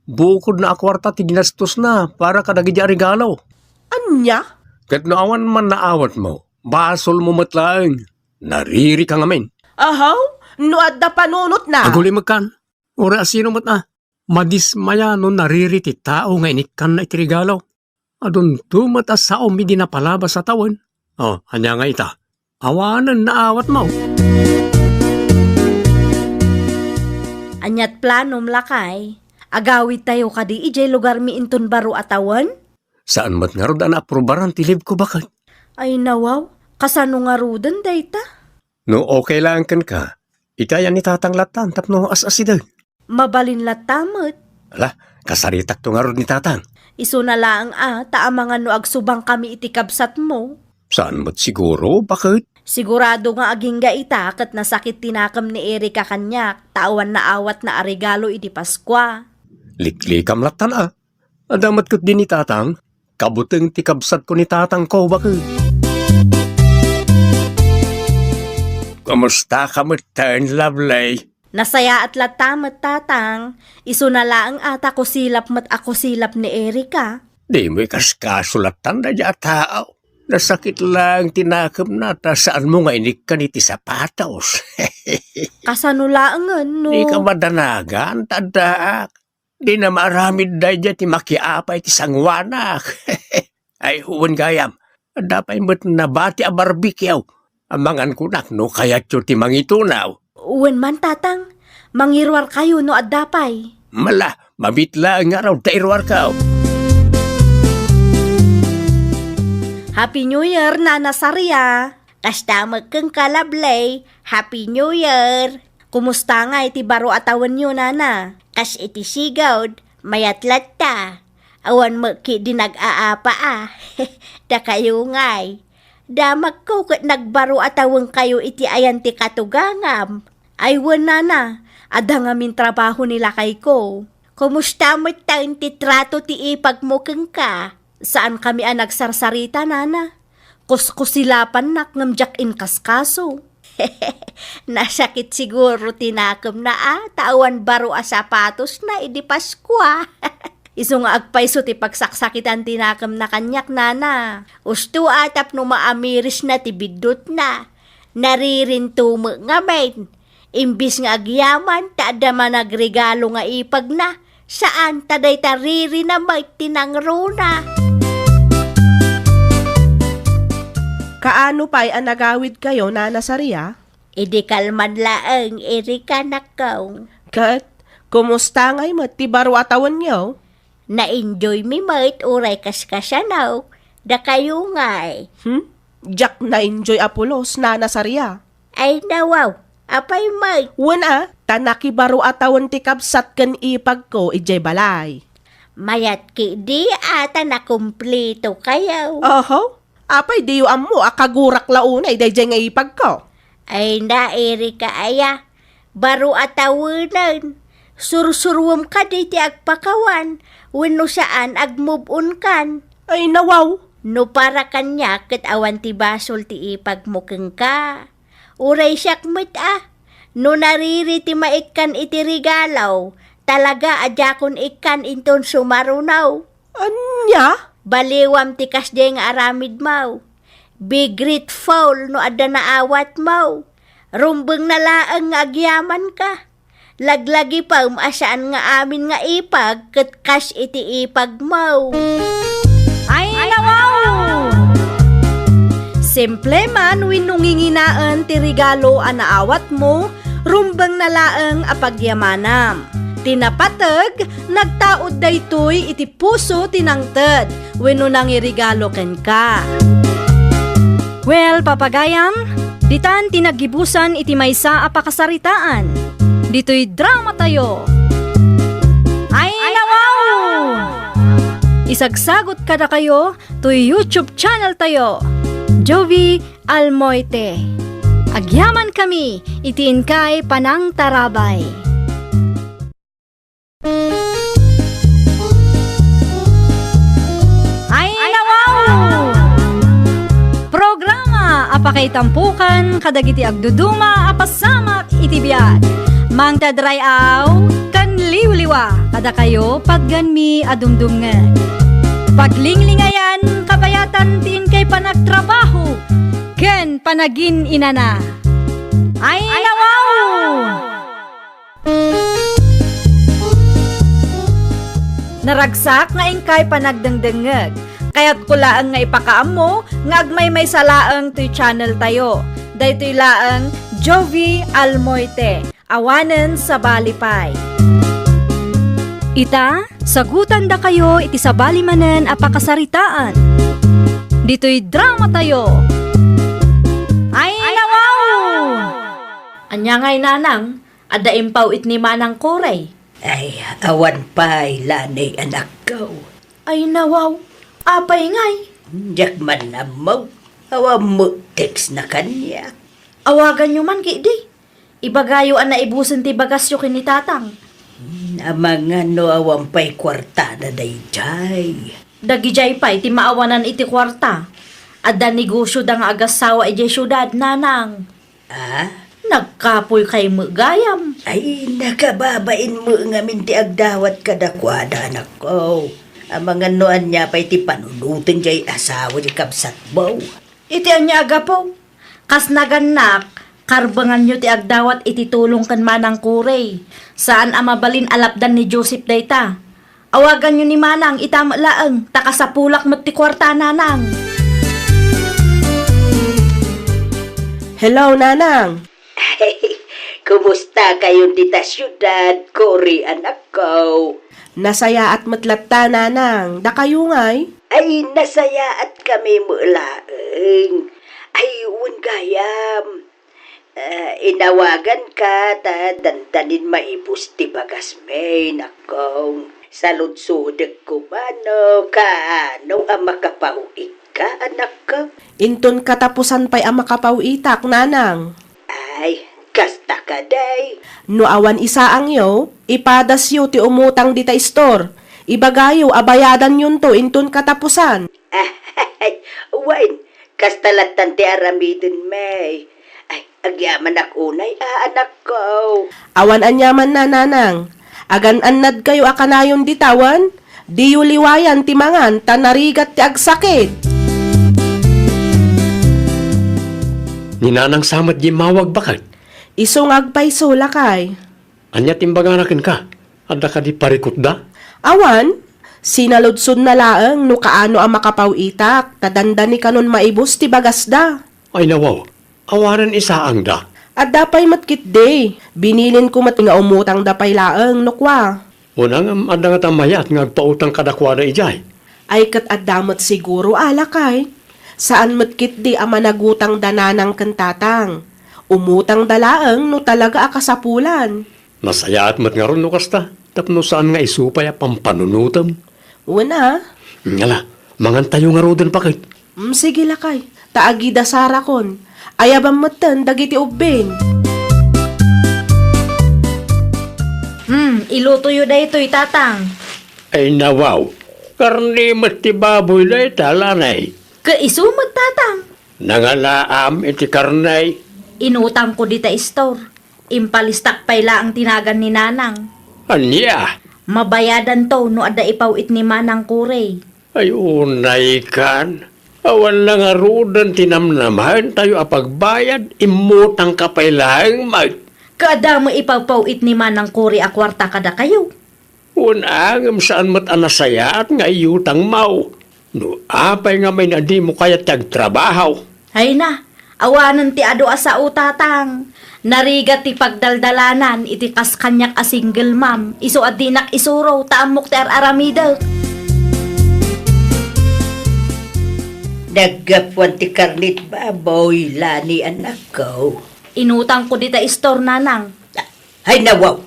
Bukod na akwarta ti ginastos na para kadagiti regalo. Anya? Kat naawan man naawat mo, basol mo matlang. Nariri ka ngamin. Ahaw, no adda panunot na. Aguli magkan. Ora sino mo't madismaya no nariri ti tao nga inikan na itirigalo. Adun tumat sa umidi na palabas sa tawan. Oh, anya nga ita. Awanan na awat mo. Anyat planom lakay. Agawid tayo kadi ijay lugar mi inton baro atawan? Saan mat nga rodan aprobaran tilib ko bakit? Ay nawaw, kasano nga rudan dayta? No okay lang kan ka. Itayan ni tatang latan tapno as-asidag. Mabalin latamot. Ala, kasaritak to nga rod ni tatang. Iso na lang taamangan no agsubang kami itikabsat mo. Saan mo't siguro? Bakit? Sigurado nga aging gaita kat nasakit tinakam ni Erika kanyak, tawan na awat na arigalo iti Paskwa. Liklikam latan Adamat kot din ni tatang. Kabuteng tikabsat ko ni tatang ko bakit? Kamusta ka mo, turn lovely? Nasaya at latamat tatang, iso na lang ata ko silap mat ako silap ni Erika. Di mo'y kasulatan na dya tao. Nasakit lang tinakam na ta saan mo nga inikan iti sapatos. Kasanulaan no. Di ka madanagan, tadak. Di na maramid da dya ti makiapay ti sangwanak. Ay huwan gayam, dapay mo't nabati a barbikyaw. Amangan kunak no kayat yun ti mangitunaw. Uwan man tatang, mangirwar kayo no addapay. Mala, mabitla nga raw tairwar ka. Happy New Year, Nana Saria. Kastamag kang kalablay. Happy New Year. Kumusta nga iti baro atawan nyo, Nana? Kas iti sigawd, mayatlat ta. Awan mo ki dinag-aapa Da kayo ngay. Damag ko kat nagbaro atawang kayo iti ayan ti katugangam. Aywan, Nana. Ada nga min trabaho nila kay ko. Kumusta mo tayo ti trato ti ipagmukeng ka? Saan kami ang nagsarsarita, Nana? Kuskusilapan nak ngamjak in kaskaso. Nasakit siguro tinakam na tawan baro a sapatos na idi Paskwa. Iso nga agpaiso ti pagsaksakitan tinakam na kanyak, Nana. Usto atap no maamiris na ti bidot na. Naririntumo nga main. Imbis nga agyaman, taada man nagregalo nga ipag na. Saan taday tariri na may tinangro na. Kaano pa'y ang nagawid kayo, Nana Saria? Idi kalman laeng irika nakaw. Kat, kumusta ngay mo ti baro atawan niyo? Na-enjoy mi mait uray kaskasanaw. Da kayo ngay. Jack na enjoy apulos, Nana Saria. Ay nawaw, apay mait. Wana, tanaki baro atawan ti kapsat kan ipag ko ijay balay. Mayat ki di ata na kumplito kayaw. Oho, apay diyo amo akagurak launay dayjay nga ipag ko. Ay na Erika aya. Baro atawanan. Sursurwam ka di ti agpakawan. Wano saan agmove on kan. Ay nawaw. No para kanya kat awan ti basol ti ipagmukeng ka. Uray siyak mit No nariri ti maikan iti regalaw. Talaga adjakon ikan inton sumarunaw. Anya? Baliwam ti kasde nga aramid mau. Be grateful no ada naawat mau. Rumbeng na laang nga agyaman ka. Laglagi pa umasaan nga amin nga ipag ket kas iti ipag mau. Ay nawaw! Simple man winunginginaan ti regalo a naawat mo, rumbang nalaang apagyamanam. Tinapatag, nagtaod daytoy iti puso tinangted, wenno nang irigalo ken ka. Well, papagayam, ditan tinagibusan iti maysa a pakasaritaan. Dito'y drama tayo. Ay nawaw! Isagsagot kada kayo to YouTube channel tayo. Jovi Almoite. Agyaman kami, itiin kay Panang Tarabay. Ay nawaw! Programa apakay tampukan kadagiti agduduma apasamak iti biag. Mang tadrayaw kan liwliwa kada kayo pagganmi adumdumngan. Paglinglingayan kabayatan tiin kay panagtrabaho ken panagin inana. Ay nawaw! Naragsak nga ingkay panagdengdengeg. Kaya't kulaang nga ipakaamo nga agmay may salaang to'y channel tayo. Daytoy laang Jovi Almoite. Awanen sa balipay. Ita, sagutan da kayo iti sabali manen apakasaritaan. Dito'y drama tayo. Ay nawaw! Anya ngay nanang, ada impaw it ni Manang Koray. Ay, awan pa'y lanay anak ko. Ay nawaw, apay ngay. Diyak man na mo. Awa mo text na kanya. Awagan nyo man kidi. Ibagayo ang naibusan ti bagasyo kinitatang. Amang ano awan pa'y kwarta na dayjay. Dagijay pa'y ti maawanan iti kwarta. Ada negosyo da nga agasawa iti syudad nanang. Ah? Nagkapoy kay magayam. Ay, nakababain mo nga minti agdawat kadakwada anak ko. Amang anoan niya pa'y ti panunutin jay asawa di kapsat mo. Iti anya agapaw. Kas naganak, karbangan nyo ti agdawat iti tulong kan Manang Kuray. Saan amabalin alapdan ni Joseph dayta. Awagan nyo ni Manang itamalaang takasapulak mo't ti kwarta nanang. Hello, Nanang. Ay, Kumusta kayo dita syudad, Cory anak ko? Nasaya at matlatta nanang, da kayo ngay. Ay, nasaya at kami mulaeng. Ay, gayam. Inawagan ka, ta dandanin maibus ti bagas may nakong. Saludsudek ko mano, kaano ang makapauik ka, anak ko? Inton katapusan pa'y ang makapaw itak nanang. Ay, kasta ka day. No awan isa ang yo, ipadas yo ti umutang dita store. Ibagayo abayadan yun to inton katapusan. Ay, wine, kastalatan ti aramidin may. Ay, agyaman unay, anak ko. Awan anyaman na nanang. Agan annad kayo akanayon ditawan. Di yu liwayan ti mangan tanarigat ti agsakit. Ninanang samat di mawag bakit? Isungag pa'y sulakay. Anya timbaganakin ka? Ada ka di parikot da? Awan, sinaludsun na laeng no kaano ang makapaw itak, tadandani kanon maibus ti bagasda. Ay nawaw, awanan isa ang da. At dapay matkit day, binilin ko mat nga umutang dapay laeng no kwa. Unang ada nga tamayat nga agpautang kadakwa na ijay. Ay kat adamot siguro alakay. Saan matkit di ang managutang dananang kantatang. Umutang dalaeng no talaga akasapulan. Masaya at mat nga ron no kasta. Tapno saan nga isupay a pampanunutam. Una, Ngala, mangan tayo nga rodan pakit. sige lakay, taagi da sarakon. Ayabang matan dagiti ubben. Iluto yu da ito'y tatang. Ay nawaw, karni mati baboy na italanay. Kaisumot tatang. Nangalaam iti karnay. Inutang ko dita store. Impalistak payla ang tinagan ni nanang. Anya, Mabayadan to no ada ipawit ni manang kuray. ay unay kan. Awan lang nga rodan tinamnamahan tayo apagbayad. Imutang kapailang mag. Kada mo ipawpawit ni manang kuray a kwarta kada kayo. Unangam saan mat anasaya at nga iyutang mau. No apay nga may nadi mo kaya tagtrabaho. Hay na, awanan ti ado asa utatang. Narigat ti pagdaldalanan iti kas kanyak a single mom. Iso adinak isuro taamok ti aramida. Naggapuan ti karnit baboy, lani anak ko. Inutang ko dita store nanang. Ay nawaw,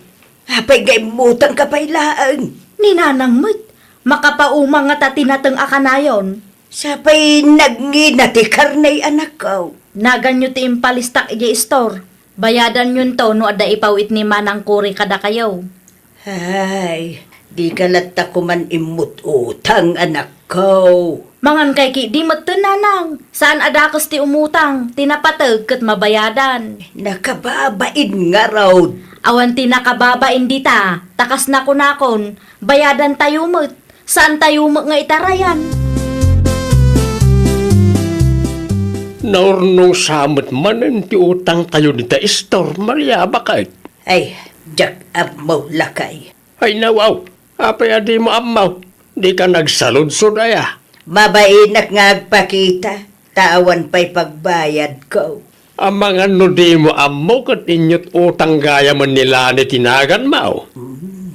apay gay mutang kapailaan. Ni nanang mo't, makapaumang nga tatinateng akanayon. Sapay nagngina ti karnay anak ko. Naganyo ti impalistak iji store. Bayadan yun to no ada ipawit ni manang kuri kada kayo. Ay, di kalata ko man imut utang anak ko. Mangan kay ki di nanang. Saan adakas ti umutang, tinapatag kat mabayadan. Nakababain nga raw. Awan ti nakababain dita, takas na kunakon, bayadan tayo mo't. Saan tayo mo nga itarayan? Naurnong samot manan ti utang tayo ni store, Maria bakit? Ay, jak up mo lakay. Ay nawaw, apay adi mo amaw. Di ka nagsaludsod aya. Mabainak nga agpakita, tawan pa'y pagbayad ko. Ang mga no di mo amaw kat inyot utang gaya man nila ni tinagan mau.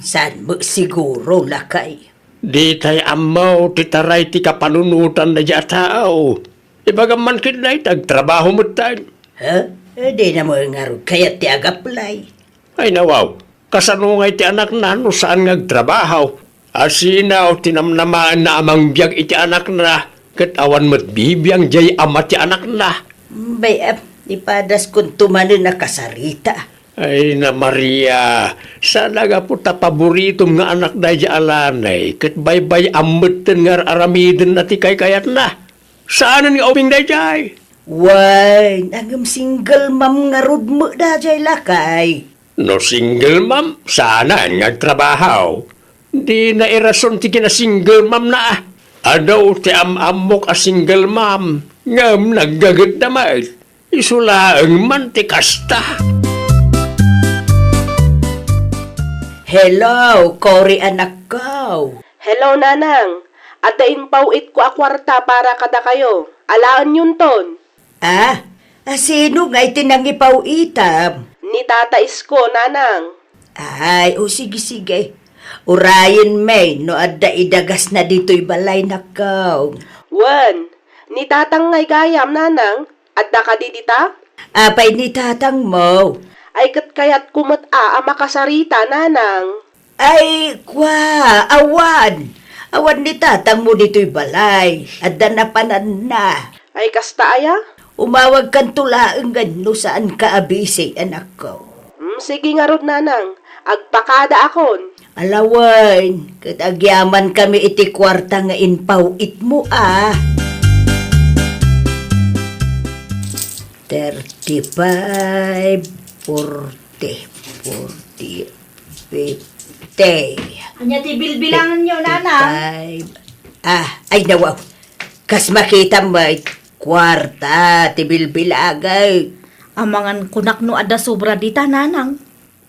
San mo siguro lakay? Di tay amaw titaray ti kapanunutan na dya tao. Ibagaman kinay tagtrabaho mo tayo. Ha? Di na mo nga ro kaya ti agaplay. Ay nawaw, kasanungay ti anak na no saan ngagtrabaho. Asinaw tinamnamaan na amang biyag iti anak na. Kat awan mo't bibiyang jay ama ti anak na. Bayap, ipadas kung tumanin na kasarita. Ay na Maria, sana nga po ta paboritom nga anak na di alanay. Kat baybay amutin nga aramidin na ti kay kayat na. Saan nga ubing na jay? Why, nagam single ma'am nga rod mo da jay lakay. No single ma'am, sana nagtrabaho. Di na irason ti kina single ma'am na ah. Adaw ti amok a single ma'am. Ngam naggagat naman. Isulaang man ti kasta. Hello, Cory anak ko. Hello nanang, adain pawit ko a kwarta para kada kayo. Alaan yun ton. Sino nga itinangipaw itam? Ni Tata Isko, nanang. Ay, o sige. Urayan may, no adda idagas na dito'y balay nakaw. Wan, ni Tatang ngay gayam, nanang. Adda ka di dita? Apay ni tatang mo. Ay kat kayat kumot makasarita, nanang. Ay, awan. Awan ni tatang mo dito'y balay. Adda na panan na. Ay kasta aya? Umawag kan tulaang gano saan ka abisi, anak ko. Sige nga rod, nanang. Agpakada akon. Alawan, katagyaman kami iti kwarta nga inpaw it mo 35, 40, 50. Anya ti bilbilangan nyo, nanang. 55. Ay nawaw. Kas makita mo, kwarta, tibilbilagay. Amangan kunak no ada sobra dita, nanang.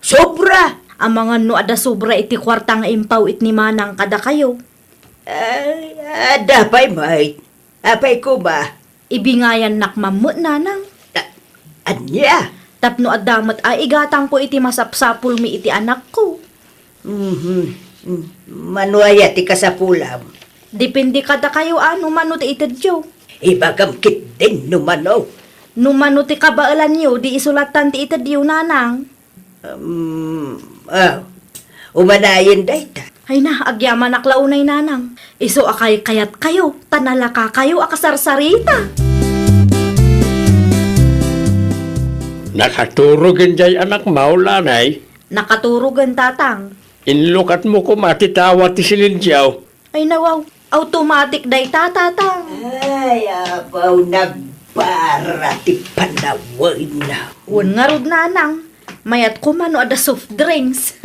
Sobra! Amangan no ada sobra iti kwarta nga impaw it ni manang kada kayo. Ay, adapay, mate. Apay ko ba? Ibingayan nakmamot, nanang. Anya? Tapno adamat ay igatang ko iti masapsapul mi iti anak ko. Manuaya ti kasapulam. Depende kada kayo mano ti itadyo. Ibagam kit din numano. Numano ti kabaalan nyo, di isulatan ti itadyo, nanang. Umanayin dayta. Ay na, agyaman aklaunay, nanang. Iso akay kayat kayo, tanalaka kayo akasarsarita. Nakaturugin jay anak maulanay. Nakaturugan, tatang. Inlukat mo ko matitawa ti silindyaw. Ay nawaw, automatic day tatang. Ay, abaw nagbara ti panawin na. Wan nga rod, nanang. Mayat ko man no ada soft drinks.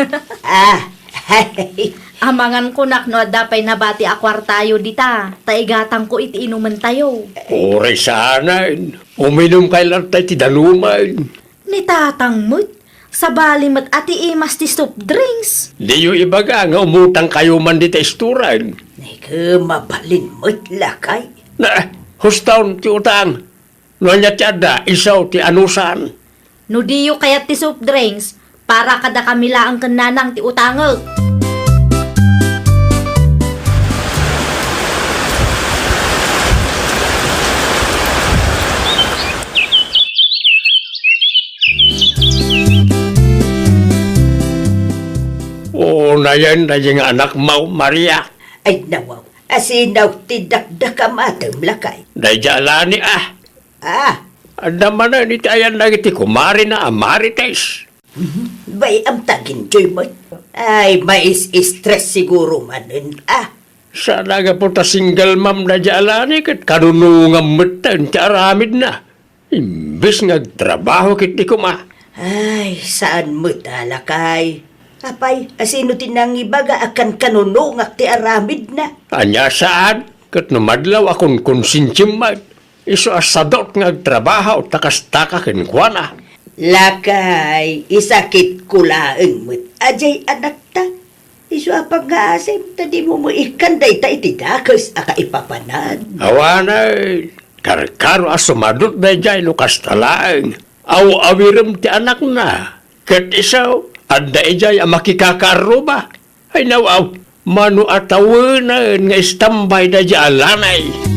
Ay, Amangan ko nak no ada pay nabati akwar tayo dita. Taigatang ko iti inuman tayo. Oray sana. Uminom kay lang tayo ti daluman. Ni tatang mo't, sa balimat ati imas ti soft drinks. Di yung ibaga nga umutang kayo man di testuran. mabalin mo't lakay. Na, hustaw ti utang. Nonya ti ada, isaw ti anusan. No diyo kayat ti soft drinks, para kada kamila ang kananang ti utangag. O na yan anak mau Maria. Ay nawaw, asinaw ti dakdakamatem lakay. Dayjalani Anda mana ni tayan lagi ti kumari na amarites. Bay am tagin joy mo. Ay, mais stress siguro manin. Sa naga po ta single mom na jalani kat kanunungam metan ti aramid na. Imbis nga trabaho kit ti kuma. Ay, saan mo talakay? Apay, asino tinang ibaga akan kanunungak ti aramid na. Anya saan? Kat numadlaw akong konsintimat. Iso asadot nga trabaho takas-taka kinkwana. Lakay, isakit kulaeng mo't ajay anak ta. Iso apag nga asim, tadi mo ikanday ta itidakas aka ipapanan. Awanay, karkaro asumadot na jay no kastalaang. Aw-awiram ti anak na. Kat isaw, anda ijay ang makikakaro ba? Ay nawaw, manu atawanan nga istambay na alanay.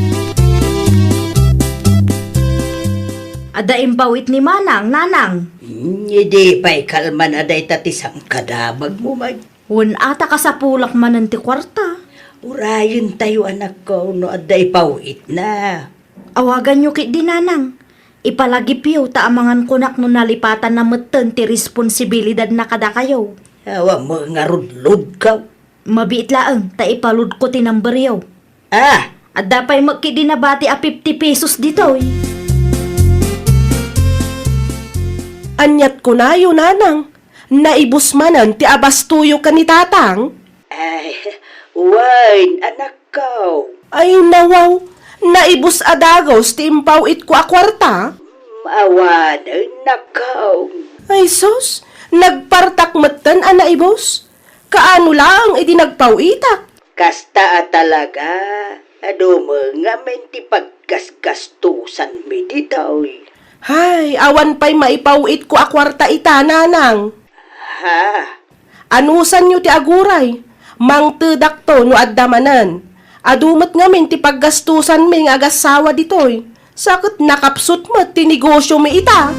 Ada impawit ni manang, nanang. Hindi pa'y kalman aday tatisang kadamag mo mag. Wan ata ka sa pulak manan ti kwarta. Urayon tayo anak ko no aday pawit na. Awagan nyo kit di, nanang. Ipalagipyo ta amangan kunak no nalipatan na meten ti responsibilidad na kada kayo. Awa mo nga rudlod ka. Mabiit laeng, ta ipalud ko ti numberyo. At dapay magkidinabati a 50 pesos dito. Anyat ko na yun, nanang. Naibus manan ti abastuyo ka ni tatang. Ay, wine, anak ko. Ay nawaw, naibus adagos ti impaw it ko a kwarta. Awan, anak ko. Ay sus, nagpartak matan a naibos. Kaano lang iti nagpawitak. Kasta talaga. Ado mo nga men ti paggasgastusan mi dito. Hay, awan pa'y maipawit ko akwarta ita, nanang. Ha? Anusan nyo ti aguray? Mang tedak to no addamanan. Adumat ngamin ti paggastusan mi nga agasawa ditoy. Sakit nakapsut mo ti negosyo mi ita.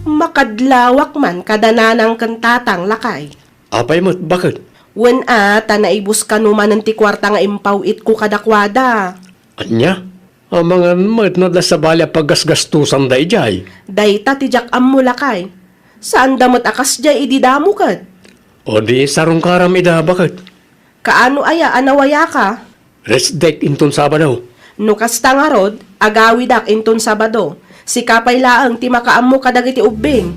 Makadlawak man kadananang kantatang lakay. Apay mo't bakit? Wen ta naibus ka numan ng ti kwarta nga impawit ko kadakwada. Anya? Ang mga mat no da sa balya paggasgastusan da ijay. Dayta ti jak am mo lakay. Saan damot akas jay ididamo kat? O di sarong karam ida bakit? Kaano aya anawaya ka? Resdek inton Sabado. No kasta nga rod, agawidak inton Sabado. Si kapay laang ti makaammo kadagiti ubing.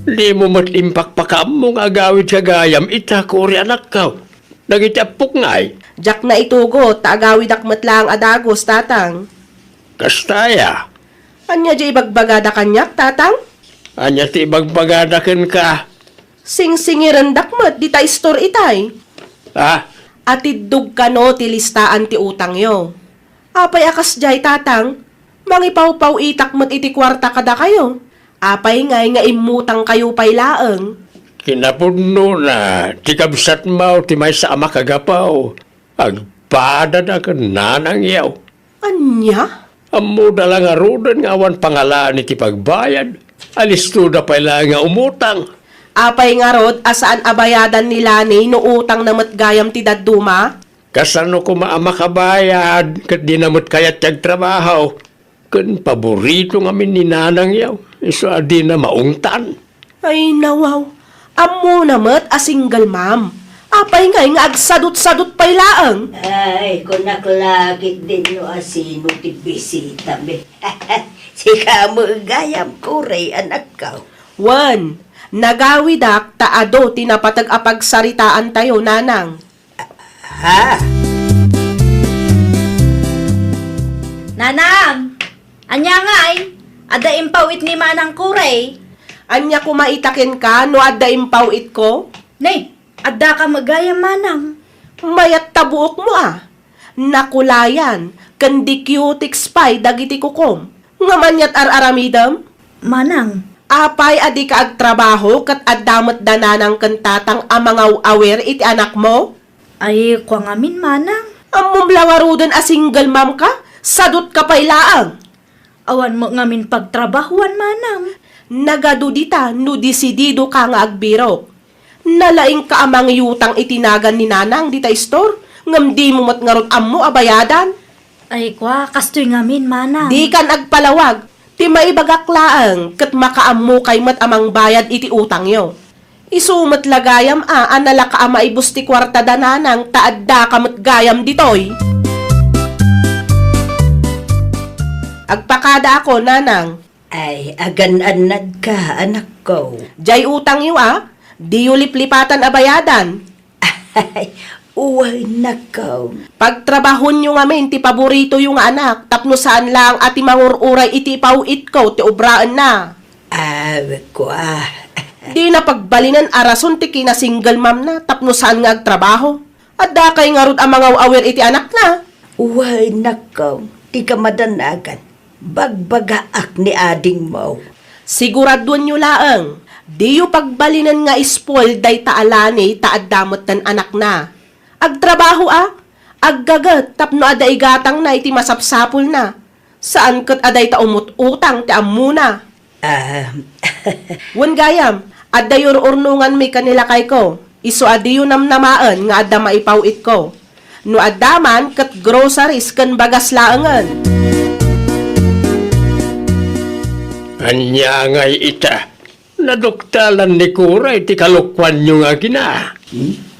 Di mo matimpakpakam mong agawid sa gayam, ita kuri anak ka. Nagitapok ngay. Jak na itugo, taagawidak matlang adagos, tatang. Kastaya. Anya di ibagbagada kanyak, tatang? Anya ti bagbagadakan ka. Sing-singirandak mat, di ta istor itay. Ah, Atidug ka no, ti listaan ti utang yo. Apay akas jay, tatang. Mangipaw-paw itak mat iti kwarta kada kayo. Apay ngay nga imutang kayo pay laeng. kinapudno na. Ti kabsat mo, ti may sa ama kagapaw. Agpada na ka nanang yaw. Anya? Amo da lang arudan nga awan pangalaan iti pagbayad. Alisto da pa lang nga umutang. Apay nga rod, asaan abayadan nila ni no utang na matgayam ti dadduma? Kasano ko maama kabayad, kat di namot kayat tiyag trabaho. Kan paborito nga min ni nanang yaw, iso adi na maungtan. Ay nawaw, amo namat a single mom. Apay nga agsadot-sadot pay laeng. Ay, kung naklakit din no asino ti bisita me. Si kamo gayam kuray anak ka. One, nagawidak taado tinapatag apagsaritaan tayo, nanang. Ha? Nanang! Anya nga ay, ada impawit ni manang kuray. Anya kumaitakin ka, no adda impawit ko? Nay, ada ka magaya manang. Mayat tabuok mo Nakulayan, kandi cutic spy dagiti kukom. Nga manyat ar-aramidam? Manang, Apay adi ka agtrabaho kat addamat dananang kantatang amangaw awer iti anak mo? ay kwa ngamin manang. Amom langarudan a single mom ka? Sadot ka pay laang. Awan mo ngamin pagtrabahuan manang. Nagadudita no disidido ka nga agbiro. Nalaing ka amang yutang itinagan ni nanang dita store. Ngam di mo matngarot ammo abayadan. Ay kwa, kastoy ngamin manang. Di kan agpalawag. Ti maibagaklaan kat makaammo kay mat amang bayad iti utang yo. Isumat lagayam anala ka ama ibus ti kwarta dananang taadda kamat gayam ditoy. Agpakada ako, nanang. Ay, agan-anad ka, anak ko. Jay utang yu di yu liplipatan abayadan. Ay, uway nakaw. Pagtrabahon nyo ngamin, ti paborito yung anak, tapno saan lang ati mangururay iti pauit ko, ti obraan na. Ko Di na pagbalinan arason ti kina single mom na, tapno saan nga agtrabaho. At da kay nga rod ang mga awer iti anak na. Uway nakaw, di ka madanagan. Bagbagaak ni ading mo. Siguraduan nyo laang, di yu pagbalinan nga spoil day taalani taaddamot tan anak na. Agtrabaho aggagat tapno ada igatang na iti masapsapul na. Saan kat aday ta umut-utang ti amuna. Wan gayam, adda yor urnungan mi kanila kay ko. Iso adi yu namnamaan nga adda maipawit ko. No addaman kat groceries kan bagas laangan. Anya ngay ita. Nadoktalan ni kuray, ti kalukwan nyo nga gina.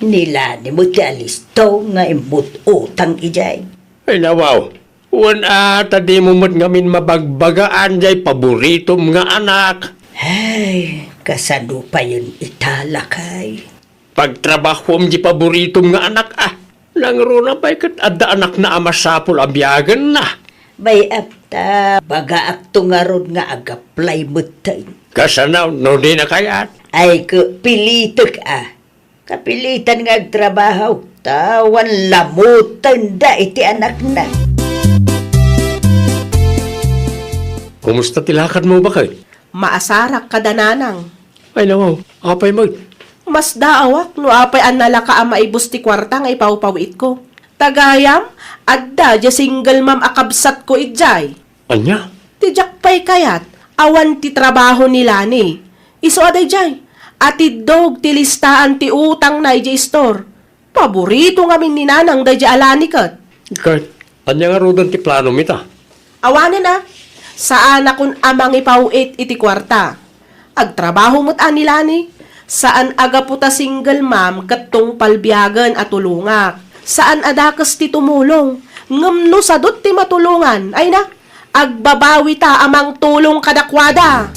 Nila ni mo ti alisto nga imbut utang ijay. Ay nawaw, wan tadi mo mo't ngamin mabagbagaan jay paboritom nga anak. Ay, kasano pa yun italakay. Pagtrabahom di paboritom nga anak Nangro na pa'y kat adda anak na amasapol abyagan na. May apta, baga akto nga ron nga agaplay mo tayo. Kasanaw, no di na kayat. Ay, pilitok Kapilitan nga agtrabaho. Tawan lamutan da iti anak na. Kumusta tilakad mo bakit? Maasarak kadananang. Ay nawaw, apay mo. Mas daawak no apay an nalaka ang maibos ti kwarta nga ipawpawit ko. Tagayam, adda ja single ma'am akabsat ko ijay. Anya? Ti jakpay kayat, awan ti trabaho nila ni. Iso aday jay, ati dog ti listaan ti utang na ijay store. Paborito ngamin ni nanang day ja alanikat. Kurt, anya nga rodan ti plano mita? Awanan na, saan akong amang ipawit iti kwarta. Agtrabaho mo't anila ni, saan aga puta single ma'am katong palbiyagan at tulungak. Saan adakas ti tumulong, ngamno sadot ti matulungan. Ay na, agbabawi ta amang tulong kadakwada.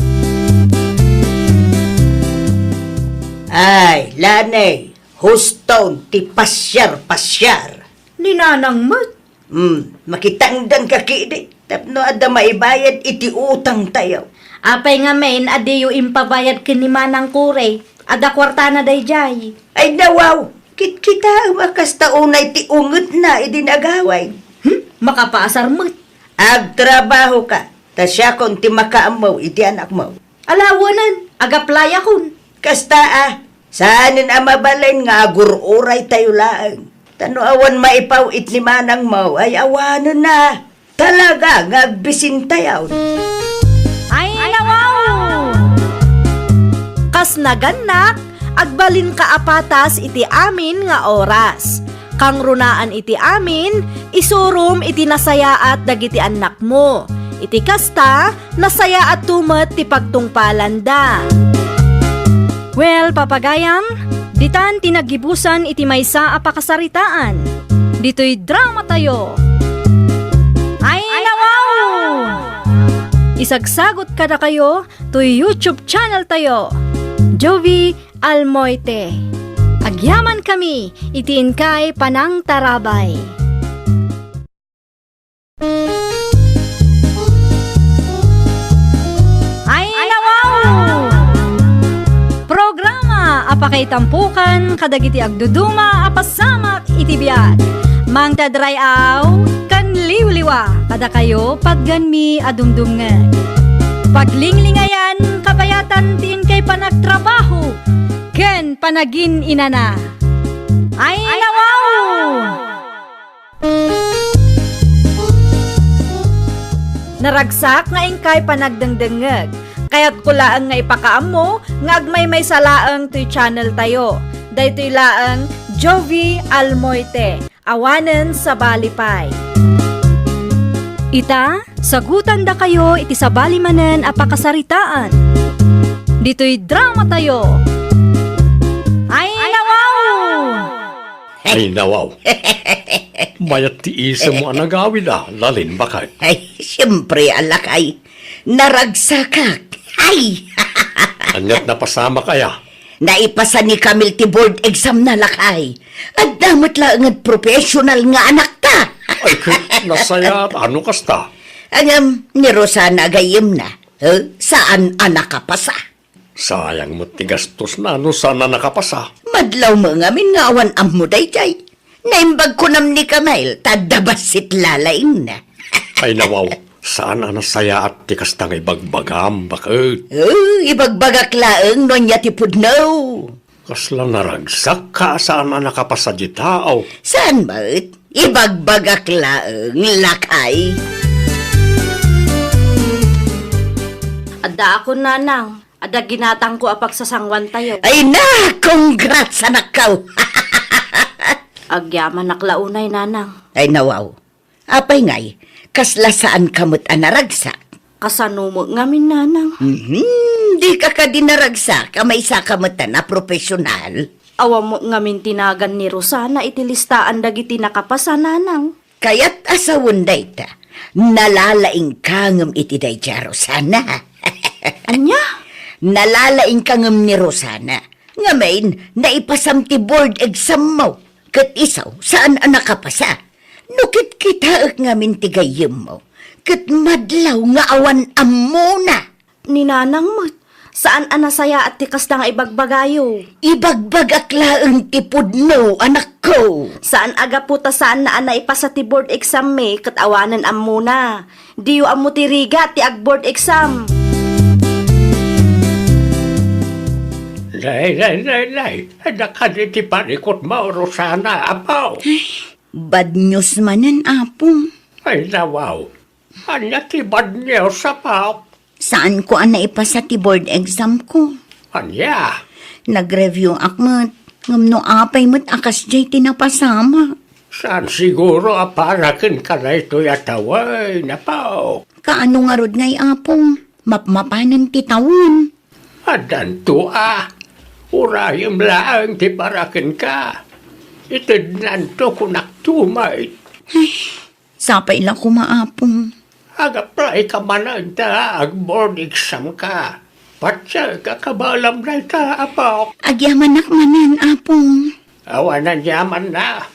Ay, lanay, huston ti pasyar. Ninanang mat. Makitangdan ka kidi. Tapno ada maibayad iti utang tayo. Apay nga men, adi yung impabayad kinimanang kure. Ada kwarta na day jay. Ay nawaw, kita makas taunay ti unget na idinagaway. Makapaasar mat. Agtrabaho ka, tasya kon ti makaamaw iti anak mo. Alawanan, agaplaya kun. Kasta saanin ang mabalay nga agururay tayo laang. Tano awan maipaw itli manang mo, ay awanan na. Talaga nga agbisin tayo. Ay, nawaw! Kas naganak, agbalin ka apatas iti amin nga oras. Kang runaan iti amin, isurum iti nasaya at dagiti anak mo. Iti kasta, nasaya at tumet ti pagtungpalanda. Well, papagayam, ditan tinagibusan iti maysa a pakasaritaan. Dito'y drama tayo. Ay, nawaw! Isagsagot ka na kayo to YouTube channel tayo. Jovi Almoite. Agyaman kami, itiin kay Panang Tarabay. Ay, nawaw! Programa apakay tampukan kadagiti agduduma apasamak iti biag. Mang tadrayaw kan liwliwa kada kayo pagganmi adumdumngan. Paglinglingayan kapayatan tiin kay panagtrabaho ken panagin inana. Ay, nawaw! Naragsak nga ingkay panagdengdengeg. Kaya't kulaan nga ipakaam mo, nga agmay may salaang to'y channel tayo. Daytoy laang Jovi Almoite, awanen sa balipay. Ita, sagutan da kayo iti sabali manen apakasaritaan. Dito'y drama tayo. Ay, nawaw! Ay nawaw. Mayat ti isa mo ang nagawid lalin bakit? Ay, siyempre alakay. Naragsakak. Ay! Anyat napasama kaya? Naipasa ni Camille ti board exam na lakay. At damat lang ang professional nga anak ta. Ay, nasaya at ano kasta? Angam, ni Rosana gayim na. Saan anak kapasa? Sayang mo tigastos na ano sana nakapasa. Madlaw mo nga min nga awan ammo dayjay. Naimbag ko nam ni Camille, tadabasit lalaing na. Ay nawaw, sana nasaya at tikastang ibagbagam bakit? Ibagbagak laeng no niya ti pudnaw. Kaslang naragsak ka saan na nakapasa di tao. Saan ba't? Ibagbagak laeng lakay. Ada ako nanang. Ada ginatang ko apak sa sangwan tayo. Ay na! Congrats anak kau! Agyaman naklaunay nanang. Ay nawaw. Apay ngay, kasla saan kamot anaragsak? Kasanumo ngamin nanang. Di ka ka dinaragsak, kamay sa kamot na profesional. Awa mo ngamin tinagan ni Rosana itilistaan dagiti nakapasa nanang. Kaya't asawon day ta, nalalaing kangam iti day ja Rosana. Anya? Nalalaing kangam ni Rosana. Ngamain, naipasam ti board exam mo. Kat isaw, saan ang nakapasa? Nukit kita ngamin ti gayem mo. Kat madlaw nga awan ammo na. Ni nanang mo, Saan anasaya at tikas na nga ibagbagayo? Ibagbag aklaang tipudno, anak ko. Saan aga puta saan na ana ipasa ti board exam me, kat awanan am muna. Diyo am mo ti riga ti ag board exam. Lay. Nakaditi panikot mo, Rosana, apaw. Bad news manan, apong. Ay, nawaw. Anya ti bad news, apaw. Saan ko ana ipasa ti board exam ko? Anya? Nag-review akmat. Ngamno apay mo't akas jay tinapasama. Saan siguro aparakin ka na ito'y ataway, napaw. Kaano nga rod ngay apong? Mapmapanan ti tawon. Adan to Urayim lang ti parakin ka. Itid nanto kunaktumay. Sapay lang kumaapong.Ag-apply ka man ta, ag-board exam ka. Patsa kakabalam na ka, apaw. Agyamanak manan, apong. Awanan yaman na.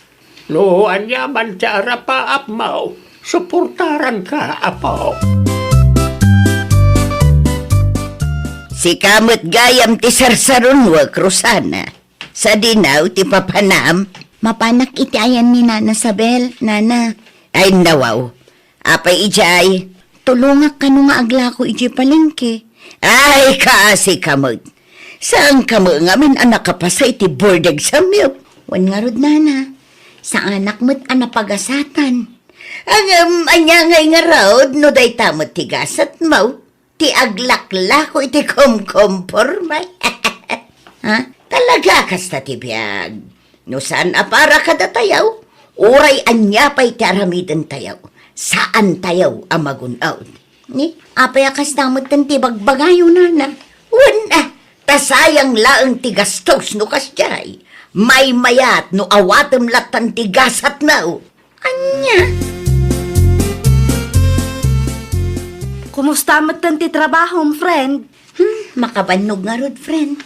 No, anyaman tiyara pa apmaw. Suportaran ka, apaw. Si kamot gayam ti sarsaron wag, Rosana. Sa dinaw ti papanam. Mapanak iti ayan ni Nana Sabel, Nana. Ay nawaw. Apay ijay. Tulungak ka nung nga agla ko iji palengke. Ay kaasi kamot. Saan kamo nga min anak kapasay ti board exam yo? Wan nga rod, Nana. Sa anak mo't anapagasatan. Ang anya ngay nga raod no day tamot ti gasat mo. Ti aglakla ko iti kumkumpurmay. Ha? Talaga kasta ti biyag. No saan apara ka datayaw? Uray anya pa'y ti aramidan tayaw. Saan tayaw amagunaw? Ni, apay akas damot tan ti bagbagayo na. Wala, tasayang laang ti gastos no kasjay. May mayat no awatem latan ti gasat na. Anya? Kumusta mo ti trabaho, friend? Makabanog nga rod, friend.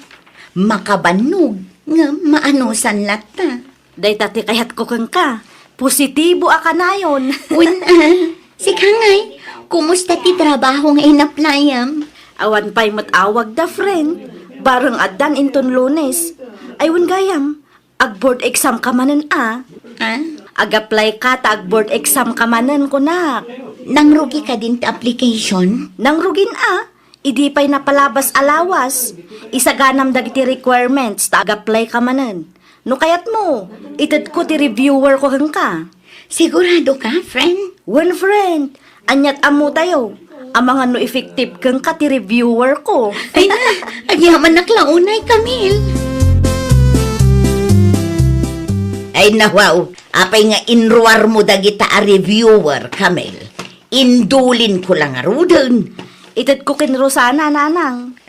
Makabanog nga maanusan lata. Day tati kayat ko kang ka. Positibo aka na yun. Unan, si Kangay, kumusta ti trabaho nga inaplayam? Awan pa'y matawag da, friend. Barang adan inton Lunes. Aywan gayam, ag board exam ka manan Ha? Ag-apply ka ta ag board exam ka manan ko na. Nangrugi ka din ti application? Nang rugin idi pa'y napalabas alawas. Isaganam dagiti requirements ta ag-apply ka manan. No kayat mo, itad ko ti reviewer ko kang ka. Sigurado ka, friend? Well, friend, anyat amo tayo. Ang mga no effective kang ka ti reviewer ko. Ay na, agyaman naklaunay, Camille. Ay nawaw, apay nga inruar mo dagita a reviewer, Camille. Indulin ko lang arudon. Itad ko kin Rosana, nanang.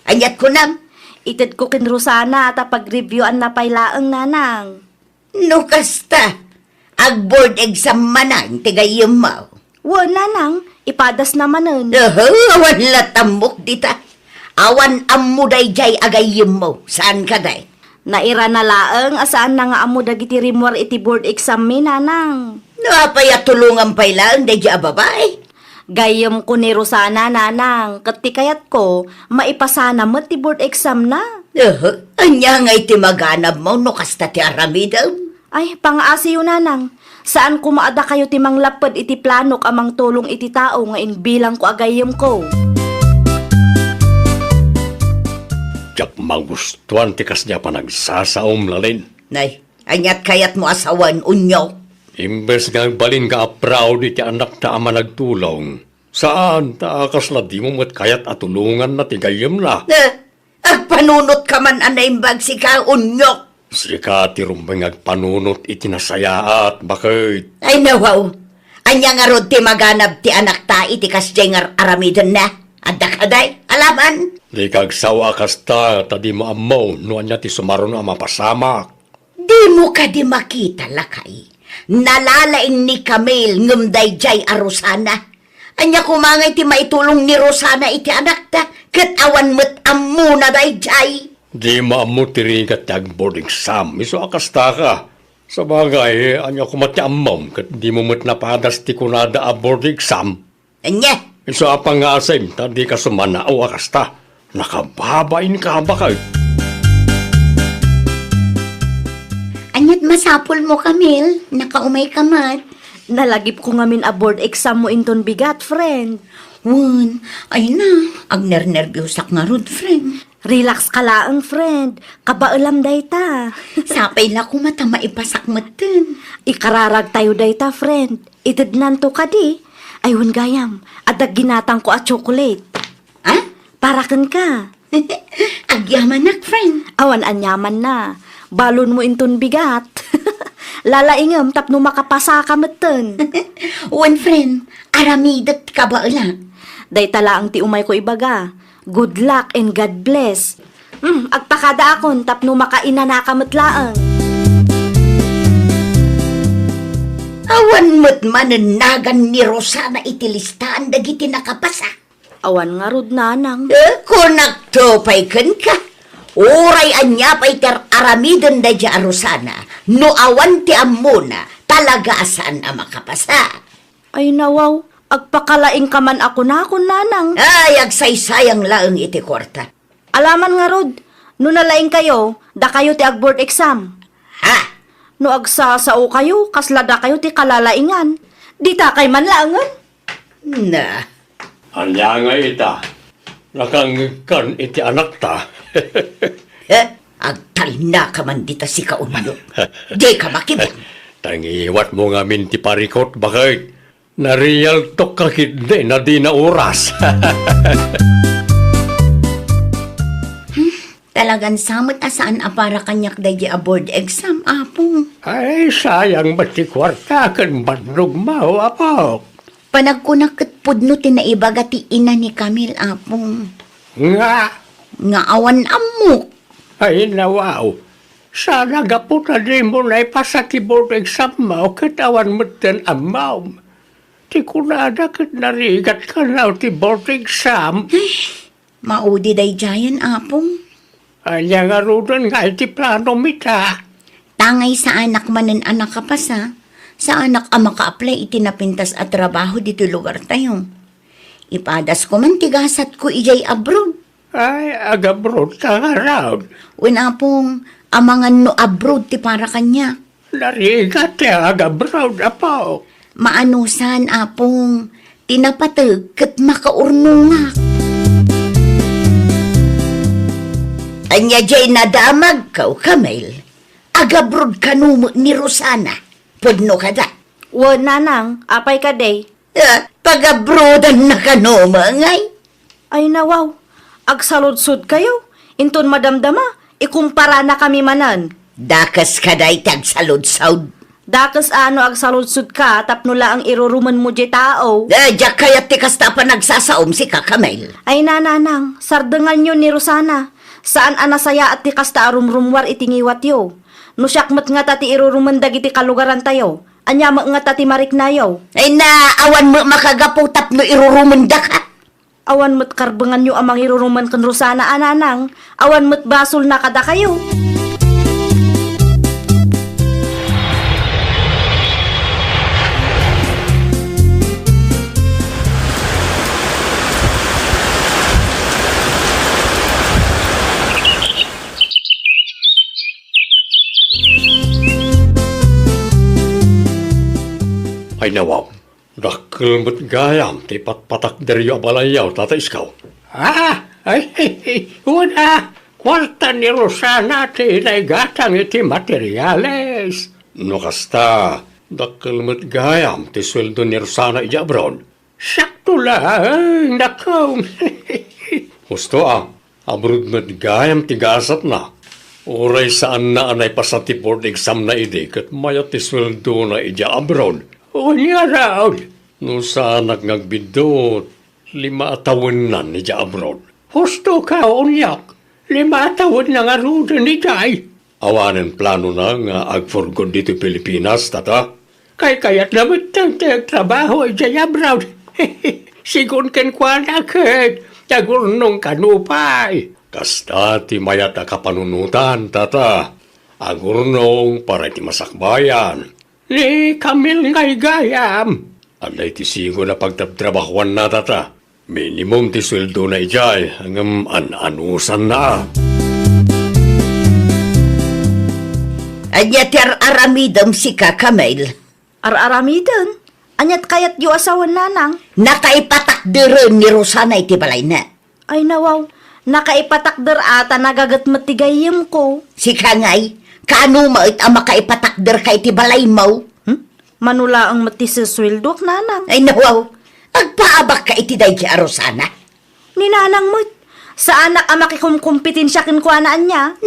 Anyat ko nam. Itad ko kin Rosana at pag-reviewan na pailaang nanang. No kasta, ag board exam manan, tigayim mo. Nanang, ipadas naman nun. Awan latamok dita. Awan amuday jay agayim mo. Saan ka day? Naira na laang asaan na nga amo dagiti rimwar iti board exam mi, nanang. Napaya tulungan pa ilang day jay ababay. Gayam ko ni Rosana, nanang. Kati kayat ko, maipasana mo ti board exam na. Anya nga iti maganap mo no kasta ti aramidaw. Ay, pang-asiyo, nanang. Saan kumaada kayo timang lapad iti planok amang tulong iti tao nga inbilang ko agayam ko. Tiyak magustuhan ti kasnya pa nagsasaom lalin. Nay, anyat kayat mo asawan unyo. Imbes nga balin ka proud iti anak ta ama nagtulong. Saan ta akas na di mo mat kayat atulungan na tigayim na. Agpanunot ka man anaimbag si ka unyo. Sika ti rumbeng agpanunot iti nasayaat bakit. Ay nawaw, anya nga rod ti maganap ti anak ta iti kasjay nga aramidan na. Adda ka day, alaman. Di kagsawa kasta tadi mo amaw no anya ti sumaron ang mapasamak. Di mo ka di makita lakay. Nalalaing ni Camille ngumday jay a Rosana. Anya kumangay ti maitulong ni Rosana iti anak ta. Katawan mo't amu na day jay. Di maamu tiri ka tag board exam. Iso akasta ka. Sa bagay, anya kumati amaw kat di mo mat napadas ti kunada a board exam. Anya, Iso apang nga asim, tadi ka sumana o akasta. nakababain ka bakit? Anyat masapol mo, Camille. Nakaumay ka mat. Nalagip ko ngamin aboard exam mo inton bigat, friend. Wan, ay na. Agner-nervyosak nga rod, friend. Relax ka laang, friend. Kabaalam dayta. Sapay la ko mata maipasak matin. Ikararag tayo dayta, friend. Itidnan to ka di. Ayun gayam, adag ginatang ko at chocolate. Ha? Parakan ka. Agyaman nak, friend. Awan anyaman na. Balon mo inton bigat. Lalaingam tapno makapasa ka maten. Wan, friend. Aramidat ka ba ala? Day tala ang ti umay ko ibaga. Good luck and God bless. Agpakada akon tapno makaina na ka matlaang. Awan mo't mananagan ni Rosana itilistaan dagiti nakapasa. Awan nga rod nanang. Kunak to pay kan ka. Uray anya pay ter aramidon da dya Rosana. No awan ti amuna talaga asan ang makapasa. Ay nawaw, agpakalaing ka man ako na akon nanang. Ay, agsaysayang laeng iti kwarta. Alaman nga rod, no nalaing kayo, da kayo ti agboard exam. Ha? No agsasao kayo, kaslada kayo ti kalalaingan. Di ta kay man laangan. Na. Anya nga ita. Nakangkan iti anak ta. Agtal na ka man dita si kauno. Di ka makibang. Tangiwat mo nga min ti parikot bakit? Nariyal to kakit na di na oras. Talagan samot asaan apara kanyak dahi aboard exam, apong. Ay, sayang ba't ti kwarta kan bandog mao, apo? Panagkunak pudno tinaibaga ti ina ni Camille, apong. Nga, Nga awan amok. ay nawaw. Sana gaputa di mo na ipasa ti board exam mo, katawan mo ten amaw. Ti kunada kat narigat ka na ti board exam. Maudi day jayan, apong. Anya nga rudan nga iti plano mita. Tangay sa anak manen anak kapasa. Sa anak ang maka-apply itinapintas at trabaho dito lugar tayo. Ipadas ko man tigasat ko ijay abroad. Ay, agabrod ka nga raw. Wala pong amangan no abroad ti para kanya. Narigat ti agabrod, apo. Maanusan apong tinapatag kat makaurnungak. Anya jay nadamag kaw, Camille. Agabrod kanumo ni Rosana. Pudno ka da. Wo nanang, apay ka day. Pagabrodan na kanumo ngay. Ay nawaw, agsaludsud kayo. Inton madamdama, ikumpara na kami manan. Dakas ka day tagsalod-saud. Dakas ano agsaludsud ka, tapnula ang iruruman mo di tao. Diyak kaya't tikas na pa nagsasaom si Kakamel. Ay nananang, sardengan nyo ni Rosana. Saan anasaya at tikas ta arumrumwar itingiwat yo. No syakmat nga tati iruruman dagiti kalugaran tayo. Anya nga tati marik na yo. Ay na, awan mo makagaputap no irurumunda ka. Awan mo't karbangan nyo amang iruruman kan Rosana ananang. Awan mo't basol na kada kayo. Ay nawaw, dakil mo't gayam, ti patpatak deryo abalayaw, tata iskaw. Wala, kwarta ni Rosana ti naigatang iti materyales. No kasta, dakil mo't gayam, ti sweldo ni Rosana ija abroad. Sakto lang, nakaw. Gusto abroad mo't gayam ti gasat na. Oray saan na anay pasati board exam na idi, kat maya ti sweldo na ija abroad. O niya raw. No sana nagbidot, 5 taon na ni abroad. Husto ka, unyak. 5 taon na nga ruda ni Jay. Awanan plano na nga agforgod dito Pilipinas, tata. Kayat naman trabaho ay Jay abroad. Sigun ken kwa na ket, tagurnong kanupay. Kasta ti mayat na kapanunutan, tata. Agurnong para ti masakbayan. Ni Camille ngay gayam. Alay ti sigo na pagtabtrabahuan na tata. Minimum ti sweldo na ijay, hanggang an-anusan na. Anya ti aramidam si Kakamel. Ar-aramiden. Anyat kayat yu asawan nanang. Nakaipatakdiran ni Rosana iti balay na. Ay nawaw, nakaipatakder ata nagagat matigayim ko. Si Kangay, kaano mait ang makaipatakdir kay iti balay mo? Manula ang matisiswildok nanang. Ay nawaw, agpaabak ka iti day kay Rosana. Ni nanang mo't, sa anak ang makikumkumpitin siya kinkuanaan niya.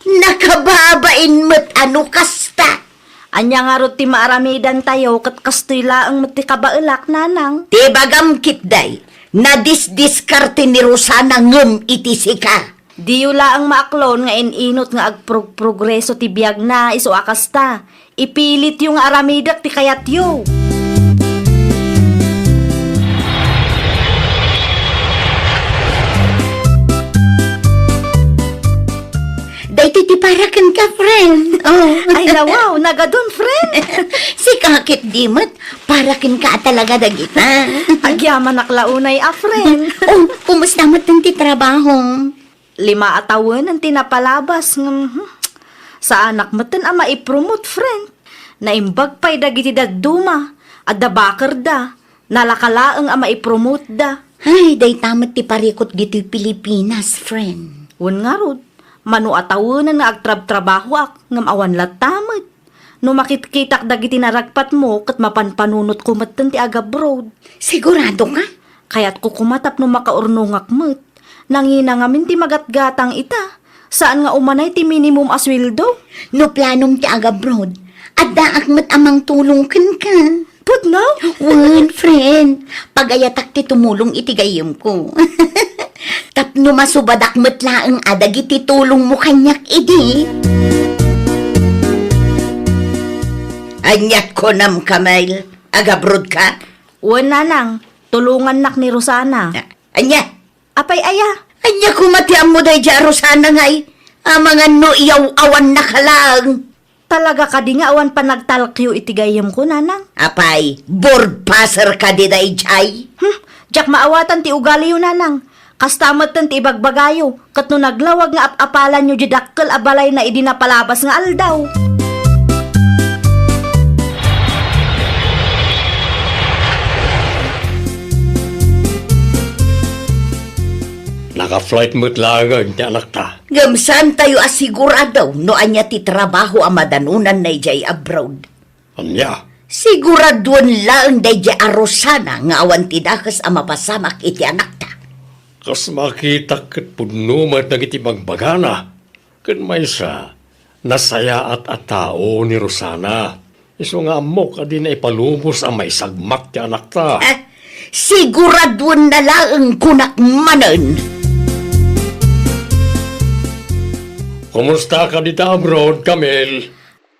Nakababain mo't ano kasta. Anya nga ro ti maaramidan tayo kat kastoy laang mati kabaelak nanang. Ti bagam kitday, nadisdiskarte ni Rosana ngem iti sika. Diyo laang maaklon nga ininot nga agprogreso ti biyag na iso akasta. Ipilit yung aramidak ti kayat yo. Dahiti ti parakan ka, friend. Oh. Ay nawaw, nagadun friend. Si kakit dimot, parakan ka talaga dagita. Agyaman naklaunay a friend. Oh, kumusta mo ti trabaho? 5 atawan ang tinapalabas. Sa anak matan ang maipromote friend. Naimbag pa'y dagiti daduma. At dabakar da. Nalakalaang ang maipromote da. Ay, day tamat ti parikot dito Pilipinas, friend. Wan nga rod. Manu atawanan nga agtrab-trabaho ak. Ngam awan latamad. No makitkitak dagiti naragpat mo kat mapanpanunot kumatan ti agabroad. Sigurado ka? Kaya't kukumatap no makaurnungak mo't. Nangina ngamin ti magatgatang ita. Saan nga umanay ti minimum aswildo? No planom ti agabroad. At daak mat amang tulong ka. Put now? Wan, friend. Pagayatak ti tumulong itigayim ko. Tapno masubadak mat laang adag iti tulong mo kanyak idi. Anyat ko nam Kamail. Agabroad ka? Wan nanang. Tulungan nak ni Rosana. Anya? Apay aya. Anya kumatiam mo day dya Rosana ngay. Mga no iyaw awan na kalang. Talaga ka di nga awan pa nagtalkyo itigayam ko nanang. Apay, board passer ka di day jay. Diyak maawatan ti ugali yun nanang. Kastamatan ti ibagbagayo. Kat no naglawag nga apalan nyo didakkel abalay na idinapalabas nga aldaw. Naka-flight mo't lagang ti anak ta. Gamsan tayo asigurado no anya ti trabaho ang madanunan na jay abroad. Anya, Siguraduan lang day jay Rosana nga awan ti dakas ang mapasamak iti anak ta. kas makita kat punumat nagiti magbagana. Kan may sa nasaya at atao ni Rosana. Iso nga mo ka din na ipalubos ang may sagmak ti anak ta. Siguraduan na lang kunak manan. Kumusta ka dito abroad, Kamel?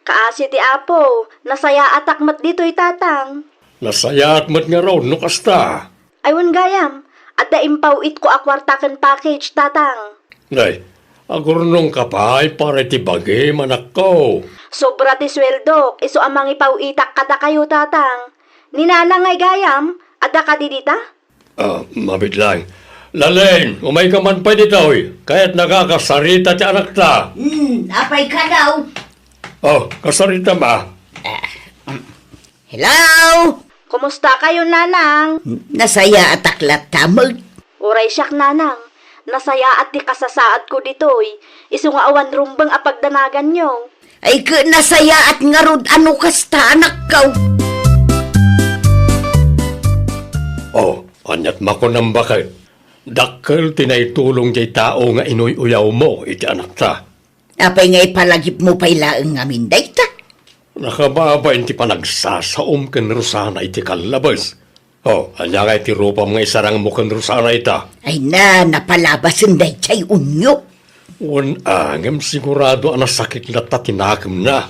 Kaasi ti apo. Nasaya atak mat dito'y tatang. Nasaya at mat nga raw, no kasta. Aywan gayam. At daimpaw it ko akwartakan package tatang. Ngay, agurnong ka pa ay para ti bagay manak ko. Sobra ti sweldo. Iso amang ipaw itak kada kayo tatang. Ninanang ay gayam. Ada ka di dita? Mabit lang. Laleng, umay ka man pa dito, kaya't nakakasarita ti anak ta. Apay ka daw. Oh, kasarita ba? Hello? Kumusta kayo nanang? Nasaya at aklat tamag. Uray siyak nanang. Nasaya at di kasasaad ko dito'y. Iso nga awan rumbang apagdanagan nyo. Ay ka nasaya at ngarod ano kasta anak kaw. Oh, anyat mako ng bakit. Dakkel tinaitulong jay tao nga inuy-uyaw mo, iti anak ta. Apay nga ipalagip mo pa'y laang amin day ta. Nakababa inti pa nagsasaom ken Rosana iti kalabas. Oh, anya nga iti rupa mga isarang mo ken Rosana ita. Ay na, napalabasan day chay unyo. Wan angem sigurado ang nasakit na tatinakam na.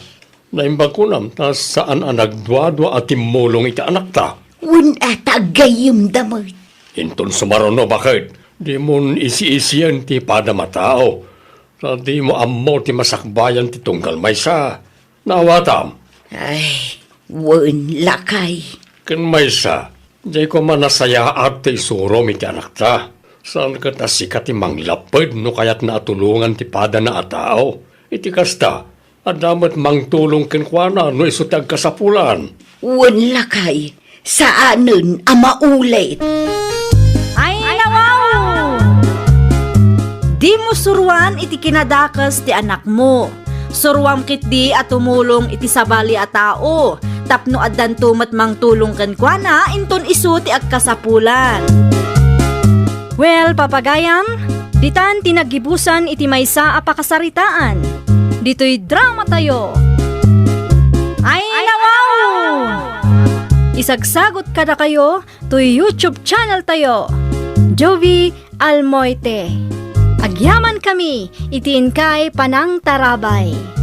Naimbag ko nam, tas saan ang nagdwadwa at timulong iti anak ta. Wan atagayim damay. Inton sumarono bakit? Di mo isi-isiyan ti pada matao. Sa di mo ammo ti masakbayan ti tunggal may sa. Nawatam. Ay, wan lakay. Ken may sa. Jay ko manasaya at isuro mi ti anak ta. Saan ka tasikat ti manglapad no kayat natulungan ti pada na atao. Iti kasta, adamat mangtulong kenkwana no isutag kasapulan. Wala kay, saanen ang maulit. Ay, nawaw! Di mo suruan iti kinadakas ti anak mo. Suruam kit di at tumulong iti sabali a tao. Tapno addan tumat mang tulong kan kuana inton isu ti agkasapulan. Well, papagayam, ditan tinagibusan iti maysa a pakasaritaan. Dito'y drama tayo. Ay, nawaw! Isagsagot kada kayo to YouTube channel tayo. Jovi Almoite. Agyaman kami, itiin kay Panang Tarabay.